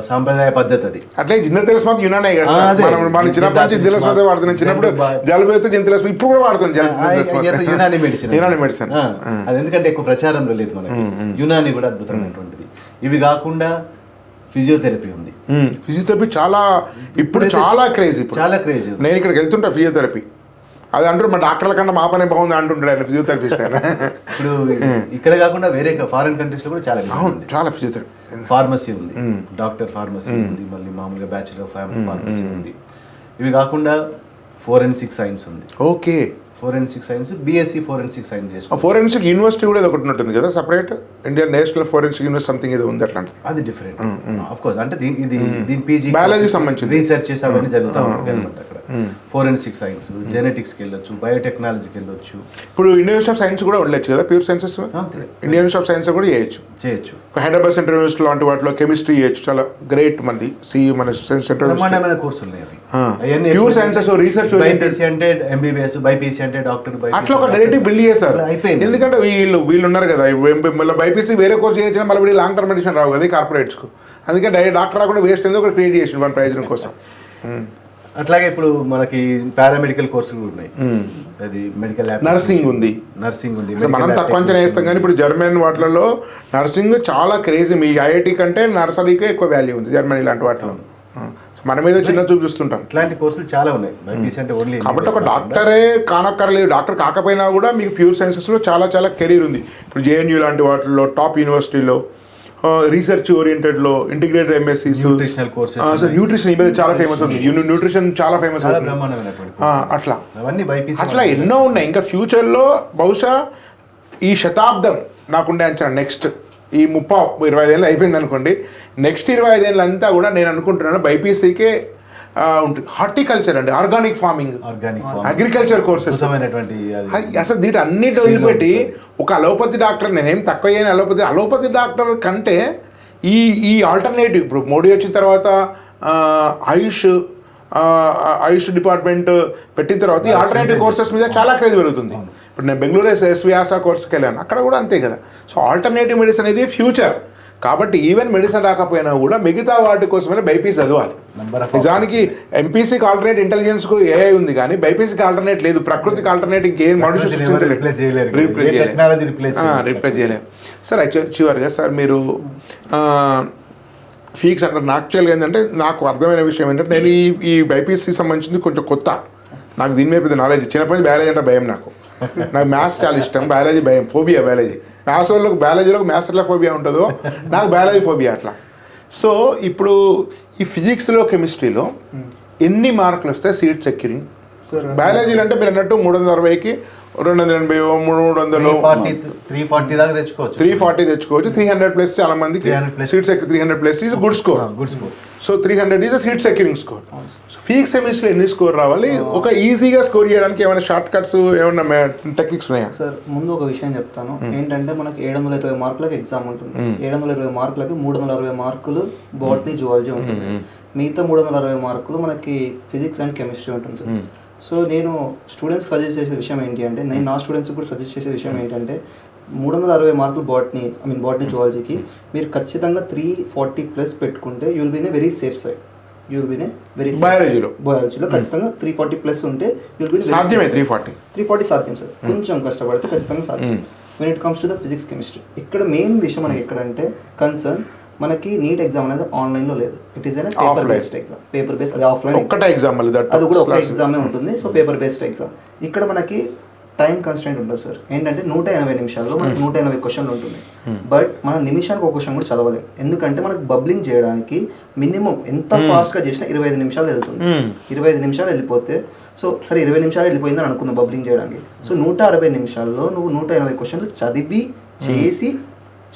సాంప్రదాయ పద్ధతి అది. అట్లే జింద తెలుసు యునానే కదా మనం చిన్నప్పటి నుంచి జిందలస్మత వాడుతున్నాం. చిన్నప్పుడు జలుబు అయితే జిందలస్మ, ఇప్పుడు కూడా వాడుతున్నాం యునాని మెడిసిన్. యునాని మెడిసిన్ అది ఎందుకంటే ఎక్కువ ప్రచారంలో లేదు మనకి. యునాని కూడా అద్భుతమైనటువంటిది. ఇవి కాకుండా ఫిజియోథెరపీ ఉంది. ఫిజియోథెరపీ చాలా ఇప్పుడు చాలా క్రేజ్. చాలా క్రేజ్. నేను ఇక్కడికి వెళ్తుంటా ఫిజియోథెరపీ, అది అంటారు మా డాక్టర్ల కన్నా మా పనే బాగుంది అంటుంటాడు ఆయన ఫిజియోథెరపిస్ట్ ఆయన. ఇప్పుడు ఇక్కడ కాకుండా వేరే ఫారిన్ కంట్రీస్ లో కూడా చాలా చాలా ఫిజియోథెరపీ. ఫార్మసీ ఉంది, డాక్టర్ ఫార్మసీ ఉంది, మళ్ళీ మామూలుగా బ్యాచులర్ ఆఫ్ ఫార్మసీ ఉంది. ఇవి కాకుండా ఫోరెన్సిక్ సైన్స్ ఉంది. Okay, forensic science, BSc forensic science చేసుకో. ఫోరెన్సిక్ యూనివర్సిటీ కూడా ఒకటి ఉంటుంది కదా separate, Indian national forensic university something ఏదో ఉంది అట్లాంటిది. అది డిఫరెంట్ ఆఫ్ కోర్స్. అంటే దీని పీజీ బయాలజీ సంబంధించి రీసెర్చెస్ అవన్నీ జరుగుతూ ఉంటాయి అక్కడ. ఫోరెన్సిక్ సైన్స్, జెనెటిక్స్కి వెళ్ళొచ్చు, బయోటెక్నాలజీకి వెళ్ళొచ్చు. ఇప్పుడు ఇండియన్ ఇన్స్టిట్యూట్ ఆఫ్ సైన్స్ కూడా వెళ్ళొచ్చు కదా, pure sciences. Indian institute of science కూడా చేయొచ్చు. హైదరాబాద్ సెంట్రల్ యూనివర్సిటీ లాంటి వాటిలో కెమిస్ట్రీ చేయొచ్చు. చాలా గ్రేట్ మంది మన సెంట్రల్ బ్రహ్మాండమైన కోర్సులు ఉన్నాయి అవి. Pure sciences research. బైపీసీ అంటే ఎంబీబీఎస్, బైపీసీ అంటే డాక్టర్. అట్లా ఒక డైరెక్ట్ బిల్డ్ చేస్తారు. ఎందుకంటే వీళ్ళు ఉన్నారు కదా, మళ్ళీ బైపీసీ వేరే కోర్స్ చేయొచ్చు, మళ్ళీ లాంగ్ టర్మ్ మెడిసిన్ రావు కదా కార్పొరేట్స్కు. అందుకే డైరెక్ట్ డాక్టర్ రాకుండా వేస్ట్ అనేది ఒక క్రియేట్ చేసిన వన్ ప్రయోజనం కోసం. అట్లాగే ఇప్పుడు మనకి పారామెడికల్ కోర్సులు ఉన్నాయి. అది మెడికల్ నర్సింగ్ ఉంది. మనం తక్కువ అంచనా వేస్తాం కానీ ఇప్పుడు జర్మన్ వాటిలలో నర్సింగ్ చాలా క్రేజీ. మీ ఐఐటి కంటే నర్సరీకే ఎక్కువ వాల్యూ ఉంది జర్మనీ లాంటి వాటిలో. మన మీద చిన్న చూపు చూస్తుంటాం. ఇట్లాంటి కోర్సులు చాలా ఉన్నాయి. అంటే ఓన్లీ కాబట్టి ఒక డాక్టరే కానక్కర్లేదు, డాక్టర్ కాకపోయినా కూడా మీకు ప్యూర్ సైన్సెస్లో చాలా చాలా కెరీర్ ఉంది. ఇప్పుడు జేఎన్యూ లాంటి వాటిల్లో, టాప్ యూనివర్సిటీలో రీసెర్చ్ ఓరియంటెడ్లో integrated MScs, nutritional courses. Nutrition ఈ చాలా ఫేమస్ ఉంది. న్యూట్రిషన్ చాలా ఫేమస్ అవుతుంది. అట్లా అవన్నీ బైపీసీ అట్లా ఎన్నో ఉన్నాయి. ఇంకా ఫ్యూచర్లో బహుశా ఈ శతాబ్దం నాకుండే అంచనా నెక్స్ట్ ఈ 25 ఏళ్ళు అయిపోయింది అనుకోండి, నెక్స్ట్ 25 ఏళ్ళు అంతా కూడా నేను అనుకుంటున్నాను బైపీసీకే ఉంటుంది. హార్టికల్చర్ అండి, ఆర్గానిక్ ఫార్మింగ్, అగ్రికల్చర్ కోర్సెస్. అసలు దీంట్లో అన్నిటి వదిలిపెట్టి ఒక అలోపతి డాక్టర్, నేనేం తక్కువ చేయని అలోపతి డాక్టర్ కంటే ఈ ఆల్టర్నేటివ్, ఇప్పుడు మోడీ వచ్చిన తర్వాత ఆయుష్ డిపార్ట్మెంట్ పెట్టిన తర్వాత ఈ ఆల్టర్నేటివ్ కోర్సెస్ మీద చాలా క్రేజ్ పెరుగుతుంది. ఇప్పుడు నేను బెంగళూరు ఎస్వియాసా కోర్స్కి వెళ్ళాను, అక్కడ కూడా అంతే కదా. సో ఆల్టర్నేటివ్ మెడిసిన్ అనేది ఫ్యూచర్. కాబట్టి ఈవెన్ మెడిసిన్ రాకపోయినా కూడా మిగతా వాటి కోసమైనా బైపీసీ చదవాలి. నిజానికి ఎంపీసీకి ఆల్టర్నేట్ ఇంటెలిజెన్స్కు ఏఐ ఉంది కానీ బైపీసీకి ఆల్టర్నేట్ లేదు. ప్రకృతికి ఆల్టర్నేట్ ఇంకేం మనుషులు రిప్లేస్ చేయలేము. సార్ చివరిగా సార్ మీరు ఫీక్స్ అంటారు. యాక్చువల్గా ఏంటంటే నాకు అర్థమైన విషయం ఏంటంటే నేను ఈ బైపీసీ సంబంధించింది కొంచెం కొత్త. నాకు దీని మీద పెద్ద నాలెడ్జ్, చిన్నప్పటి బయాలజీ అంటే భయం. నాకు మ్యాథ్స్ చాలా ఇష్టం, బయాలజీ భయం, ఫోబియా. బయాలజీ మ్యాథ్స్ వాళ్ళకి బయాలజీలో మ్యాథ్స్ ఎట్లా ఫోబియా ఉంటుందో నాకు బయాలజీ ఫోబియా అట్లా. సో ఇప్పుడు ఈ ఫిజిక్స్లో కెమిస్ట్రీలో ఎన్ని మార్కులు వస్తాయి సీట్ సెక్యూరింగ్? బయాలజీలో అంటే మీరు అన్నట్టు 360కి 280 300 340 దాకా తెచ్చుకోవచ్చు. 340 తెచ్చుకోవచ్చు. 300+ చాలా మందికి seat secure. 300+ is good score. So 300 is seat securing score. Physics chemistry ఎన్ని స్కోర్ రావాలి? ఒక ఈజీగా స్కోర్ చేయడానికి ఏమైనా షార్ట్ కట్స్, ఏమైనా టెక్నిక్స్ ఉన్నాయా? సార్ ముందు ఒక విషయం చెప్తాను. ఏంటంటే మనకి 720 మార్కులకు ఎగ్జామ్ ఉంటుంది. 720 మార్కులకి 360 మార్కులు బాటనీ జువాలజీ ఉంటుంది. మిగతా 360 మార్కులు మనకి ఫిజిక్స్ అండ్ కెమిస్ట్రీ ఉంటుంది సార్. సో నేను స్టూడెంట్స్ సజెస్ట్ చేసే విషయం ఏంటి అంటే, నేను నా స్టూడెంట్స్కి కూడా సజెస్ట్ చేసే విషయం ఏంటంటే 360 మార్కులు బాటనీ జువాలజీకి మీరు ఖచ్చితంగా 340+ పెట్టుకుంటే you will be in a very safe side. బయాలజీలో ఖచ్చితంగా 340+ ఉంటే యూల్ బి సాధ్యమే. 340 సాధ్యం సార్, కొంచెం కష్టపడితే ఖచ్చితంగా సాధ్యం. When it comes to the physics chemistry, ఇక్కడ మెయిన్ విషయం మనకి ఎక్కడంటే కన్సర్న్, మనకి నీట్ ఎగ్జామ్ అనేది ఆన్లైన్లో లేదు. It is an paper based exam. Paper based, అది ఆఫ్లైన్ ఎగ్జామ్, అది కూడా ఒక ఎగ్జామే ఉంటుంది. So paper based exam. ఇక్కడ మనకి టైం కన్స్టెంట్ ఉంటుంది సార్. ఏంటంటే 180 నిమిషాల్లో మనకి 180 క్వశ్చన్లు ఉంటున్నాయి. బట్ మనం నిమిషానికి ఒక క్వశ్చన్ కూడా చదవలేము. ఎందుకంటే మనకు బబ్లింగ్ చేయడానికి మినిమం ఎంత ఫాస్ట్గా చేసినా 25 నిమిషాలు వెళ్తుంది. 25 నిమిషాలు వెళ్ళిపోతే, సో సరే 20 నిమిషాలు వెళ్ళిపోయిందని అనుకుందాం బబ్లింగ్ చేయడానికి. సో 160 నిమిషాల్లో నువ్వు 180 క్వశ్చన్లు చదివి చేసి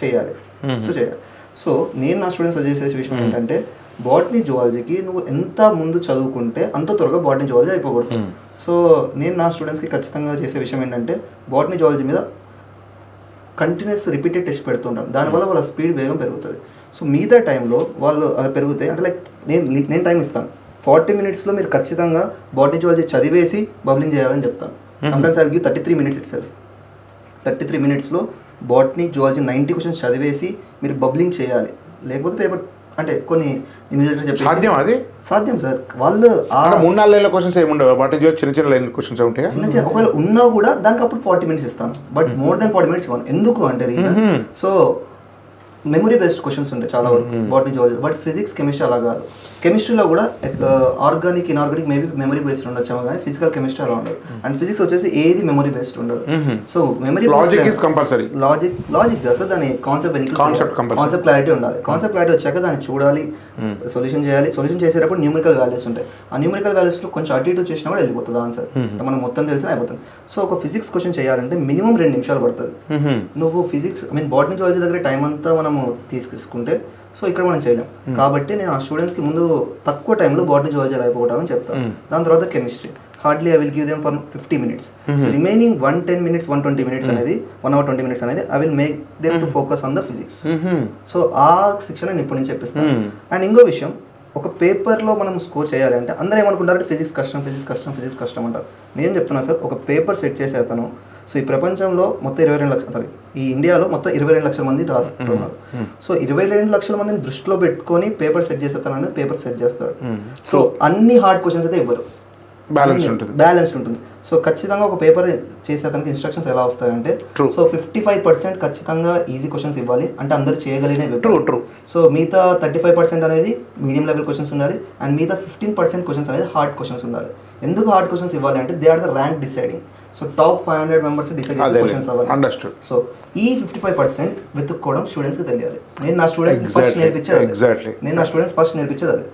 చేయాలి. సో చేయాలి. సో నేను నా స్టూడెంట్స్ సజెస్ట్ చేసే విషయం ఏంటంటే బాటనీ జువాలజీకి నువ్వు ఎంత ముందు చదువుకుంటే అంత త్వరగా బాటనీ జువాలజీ అయిపోకూడదు. సో నేను నా స్టూడెంట్స్కి ఖచ్చితంగా చేసే విషయం ఏంటంటే బాటనీ జువాలజీ మీద కంటిన్యూస్ రిపీటెడ్ టెస్ట్ పెడుతుంటాం. దానివల్ల వాళ్ళ స్పీడ్ వేగం పెరుగుతుంది. సో మిగతా టైంలో వాళ్ళు అది పెరుగుతాయి అంటే లైక్ నేను టైం ఇస్తాను 40 minutesలో మీరు ఖచ్చితంగా బాటనీ జువాలజీ చదివేసి బబ్లింగ్ చేయాలని చెప్తాను. Sometimes I give 33 minutes itself. 33 minutesలో బాటనీ జువాలజీ 90 questions చదివేసి మీరు బబ్లింగ్ చేయాలి. లేకపోతే పేపర్ అంటే కొన్ని ఇన్విజిలేటర్ చెప్పి సాధ్యం అది సాధ్యం సార్. వాళ్ళు 3-4 లైన్ల క్వశ్చన్స్ ఏమి ఉండవు, బాటనీ చిన్న చిన్న లైన్ క్వశ్చన్స్ ఉంటాయి. చిన్న ఒకవేళ ఉన్నా కూడా దానికి అప్పుడు 40 minutes ఇస్తాను, బట్ మోర్ దెన్ 40 minutes ఇవ్వను. ఎందుకు అంటే reason, so memory based questions ఉంటాయి చాలా వరకు botany zoology. But physics chemistry అలా కాదు. కెమిస్ట్రీలో కూడా organic inorganic maybe memory based ఉండొచ్చాము, కానీ ఫిజికల్ కెమిస్ట్రీ అలా ఉండదు. అండ్ ఫిజిక్స్ వచ్చేసి ఏది మెమరీ బేస్డ్ ఉండదు. So memory logic is compulsory. Logic అసలు దాని కాన్సెప్ట్ క్లారిటీ ఉండాలి. కాన్సెప్ట్ క్లారిటీ వచ్చాక దాన్ని చూడాలి, సొల్యూషన్ చేయాలి. సొల్యూషన్ చేసేటప్పుడు న్యూమరికల్ వాల్యూస్ ఉంటాయి. ఆ న్యూమరికల్ వాల్యూస్లో కొంచెం అటు ఇటు చేసినా కూడా వెళ్ళిపోతుంది ఆన్సర్, మనం మొత్తం తెలిసిన అయిపోతుంది. సో ఒక ఫిజిక్స్ క్వశ్చన్ చేయాలంటే మినిమం 2 నిమిషాలు పడుతుంది. నువ్వు ఫిజిక్స్ బాటనీ జువాలజీ దగ్గర టైం అంతా మనము తీసుకుంటే సో ఇక్కడ మనం చేయలేం. కాబట్టి నేను ఆ స్టూడెంట్స్కి ముందు తక్కువ టైంలో బాటనీ జువాలజీ అయిపోవటామని చెప్తాను. దాని తర్వాత chemistry hardly I will give them for 50 minutes. So remaining 110 minutes 120 minutes అనేది 1 hour 20 minutes అనేది I will make them to focus on the physics. So ఆ శిక్షణ నేను ఇప్పుడు నుంచి చెప్పిస్తాను. అండ్ ఇంకో విషయం, ఒక పేపర్లో మనం స్కోర్ చేయాలంటే అందరూ ఏమనుకుంటారంటే ఫిజిక్స్ కష్టం అంటారు. నేను చెప్తున్నా సార్, ఒక పేపర్ సెట్ చేసే అతను, సో ఈ ప్రపంచంలో మొత్తం 22 లక్షలు, ఈ ఇండియాలో మొత్తం 22 లక్షల మంది రాస్తున్నారు. సో 22 లక్షల మందిని దృష్టిలో పెట్టుకొని పేపర్ సెట్ చేసేస్తాను అనేది పేపర్ సెట్ చేస్తాడు. సో అన్ని హార్డ్ క్వశ్చన్స్ అయితే ఇవ్వరు, బ్యాలెన్స్డ్ ఉంటుంది. సో ఖచ్చితంగా ఒక పేపర్ చేసే అతనికి ఇన్స్ట్రక్షన్స్ ఎలా వస్తాయంటే, సో 55% ఖచ్చితంగా ఈజీ క్వశ్చన్స్ ఇవ్వాలి, అంటే అందరూ చేయగలిగినవి. సో మిగతా 35% అనేది మీడియం లెవెల్ క్వశ్చన్స్ ఉండాలి, అండ్ మిగతా 15% క్వశ్చన్స్ అనేది హార్డ్ క్వశ్చన్స్ ఉండాలి. ఎందుకు హార్డ్ క్వశ్చన్స్ ఇవ్వాలి అంటే they are the rank deciding. So top 500 members decide చేసే క్వశ్చన్స్ అవ్వాలి. సో ఈ 55% వెతుక్కోవడం స్టూడెంట్స్కి తెలియాలి. నేను నా స్టూడెంట్స్ ఫస్ట్ నేర్పించేది అదే.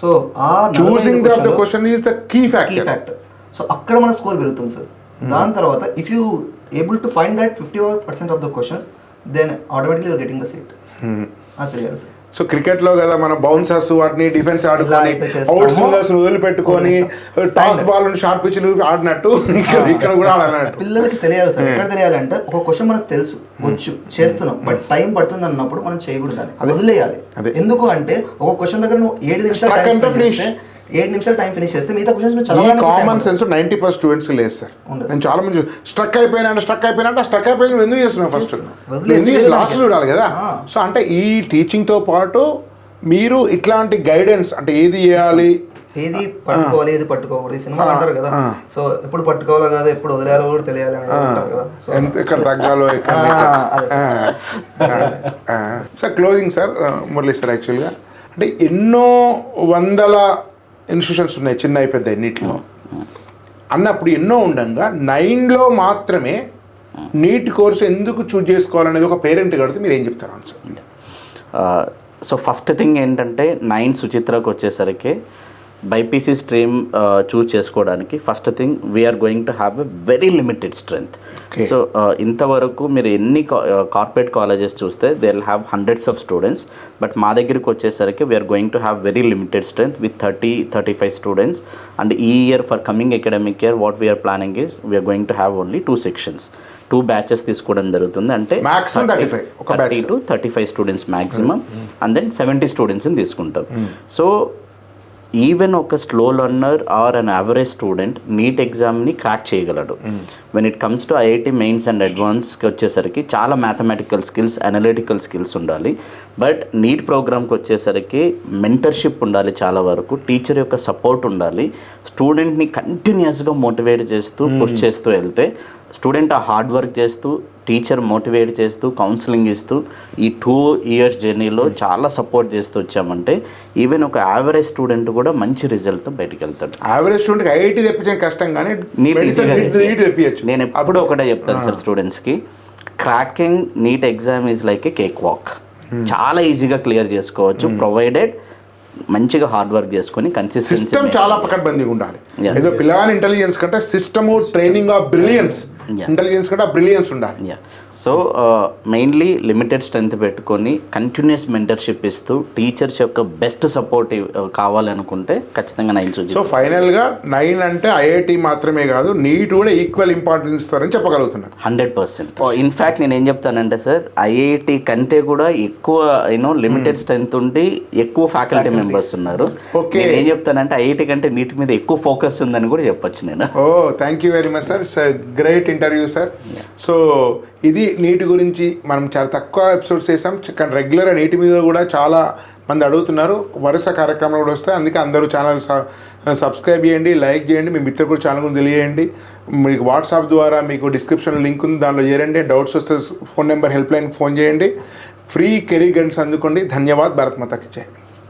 సో ఆ choosing of the question is the key factor. So అక్కడ మన స్కోర్ పెరుగుతుంది సార్. దాని తర్వాత if you able to find that 50% of the questions, then automatically you're getting the seat. అది తెలియాలి సార్. సో క్రికెట్లో కదా మన బౌన్సర్స్ వాటిని డిఫెన్స్ ఆడుకొని అవుట్ స్వింగర్స్ వదిలిపెట్టుకొని టాస్ బాల్ షార్ట్ పిచ్లు ఆడినట్టు ఇక్కడ కూడా ఆడాలన్నట్టు పిల్లలకి తెలియాలి సార్. ఎక్కడ తెలియాలంటే ఒక క్వశ్చన్ మనకు తెలుసు, వచ్చు, చేస్తున్నాం, బట్ టైం పడుతుంది అన్నప్పుడు మనం చేయకూడదు, దాన్ని వదిలేయాలి. ఎందుకు అంటే ఒక క్వశ్చన్ దగ్గర నువ్వు 7 నిమిషాలు టైం ఫినిష్ చేస్తే మిగతా క్వశ్చన్స్ చాలా కామన్ సెన్స్ 90% స్టూడెంట్స్ లేదు సార్. నేను చాలా మంది స్ట్రక్ అయిపోయినా స్ట్రక్ అయిపోయి నువ్వు ఎందుకు చేస్తున్నావు, ఫస్ట్ లాస్ట్ చూడాలి కదా. సో అంటే ఈ టీచింగ్తో పాటు మీరు ఇట్లాంటి గైడెన్స్ అంటే ఏది చేయాలి, ఏది పట్టుకోవాలి, ఏది పట్టుకోకూడదు, ఈ సినిమా అంటారు కదా. సో ఎప్పుడు పట్టుకోవాలో కాదు, ఎప్పుడు వదిలేయాలో కూడా తెలియాలి కదా. సో ఎక్కడ తగ్గాలో sir. Closing sir, Murali sir, యాక్చువల్గా అంటే ఎన్నో వందల ఇన్స్టిట్యూషన్స్ ఉన్నాయి, చిన్న పెద్ద ఎన్నిట్లో అన్నప్పుడు ఎన్నో ఉండగా 9లో మాత్రమే నీట్ కోర్సు ఎందుకు చూజ్ చేసుకోవాలనేది ఒక పేరెంట్ కడితే మీరు ఏం చెప్తారు ఆన్సర్? సో ఫస్ట్ థింగ్ ఏంటంటే 9 సుచిత్రకు వచ్చేసరికి బైపీసీ స్ట్రీమ్ చూస్ చేసుకోవడానికి first thing we're going to have a very limited strength. So ఇంతవరకు మీరు ఎన్ని కార్పొరేట్ కాలేజెస్ చూస్తే they will have hundreds of students, but మా దగ్గరికి వచ్చేసరికి we're going to have very limited strength with 30-35 students. And ఈ year for coming academic year what we're planning is we're going to have only 2 sections, 2 batches తీసుకోవడం జరుగుతుంది. అంటే 30 to 35 students maximum, and then 70 స్టూడెంట్స్ని తీసుకుంటాం. సో ఈవెన్ ఒక slow learner or an average student NEET ఎగ్జామ్ని క్రాక్ చేయగలడు. When it comes to IIT mains and అడ్వాన్స్కి వచ్చేసరికి చాలా మ్యాథమెటికల్ స్కిల్స్, అనలిటికల్ స్కిల్స్ ఉండాలి. బట్ నీట్ ప్రోగ్రామ్కి వచ్చేసరికి మెంటర్షిప్ ఉండాలి, చాలా వరకు టీచర్ యొక్క సపోర్ట్ ఉండాలి. స్టూడెంట్ని కంటిన్యూస్గా మోటివేట్ చేస్తూ పుష్ చేస్తూ వెళ్తే స్టూడెంట్ ఆ హార్డ్ వర్క్ చేస్తూ, టీచర్ మోటివేట్ చేస్తూ, కౌన్సిలింగ్ ఇస్తూ ఈ 2 years జర్నీలో చాలా సపోర్ట్ చేస్తూ వచ్చామంటే ఈవెన్ ఒక యావరేజ్ స్టూడెంట్ కూడా మంచి రిజల్ట్తో బయటకు వెళ్తాడు. యావరేజ్ స్టూడెంట్కి ఐఐటీ తెప్పించడం కష్టం, కానీ నేను ఎప్పుడు ఒకటే చెప్తాను సార్ స్టూడెంట్స్కి, cracking NEET exam is like A cake walk. చాలా ఈజీగా క్లియర్ చేసుకోవచ్చు, ప్రొవైడెడ్ మంచిగా హార్డ్ వర్క్ చేసుకొని కన్సిస్టెన్సీ. సిస్టమ్ చాలా పకడ్బందీగా ఉండాలి. ఏదో పిల్లగాని ఇంటెలిజెన్స్ కంటే system, training of brilliance intelligence కంటే ఆ బ్రిలియన్స్ ఉండాలి. Yeah so mainly limited strength పెట్టుకొని కంటిన్యూస్ మెంటర్షిప్ ఇస్తూ టీచర్స్ యొక్క బెస్ట్ సపోర్ట్ కావాలనుకుంటే ఖచ్చితంగా 9 సుజిత్. సో ఫైనల్గా 9 అంటే ఐఐటి మాత్రమే కాదు, నీట్ కూడా ఈక్వల్ ఇంపార్టెన్స్ ఇస్తారని చెప్పగలుగుతున్నారు. 100%. ఇన్ఫ్యాక్ట్ నేను ఏం చెప్తానంటే సార్, ఐఐటి కంటే కూడా ఎక్కువ లిమిటెడ్ స్ట్రెంత్ ఉండి ఎక్కువ ఫ్యాకల్టీ మెంబర్స్ ఉన్నారు. నేను ఏం చెప్తానంటే ఐఐటి కంటే నీట్ మీద ఎక్కువ ఫోకస్ ఉందని కూడా చెప్పొచ్చు నేను. Thank you very much sir, great interview sir. So ఇది నీటి గురించి మనం చాలా తక్కువ ఎపిసోడ్స్ చేసాం, కానీ రెగ్యులర్గా నీటి మీద కూడా చాలా మంది అడుగుతున్నారు, వరుస కార్యక్రమాలు కూడా వస్తాయి. అందుకే అందరూ ఛానల్ సబ్స్క్రైబ్ చేయండి, లైక్ చేయండి, మీ మిత్రులు కూడా ఛానల్ గురించి తెలియజేయండి. మీకు వాట్సాప్ ద్వారా మీకు డిస్క్రిప్షన్లో లింక్ ఉంది, దానిలో చేరండి. డౌట్స్ వస్తే ఫోన్ నెంబర్ హెల్ప్ లైన్కి ఫోన్ చేయండి. ఫ్రీ కెరీర్ గైడెన్స్ అందుకోండి. ధన్యవాద్. భారత్ మాతాకి జై.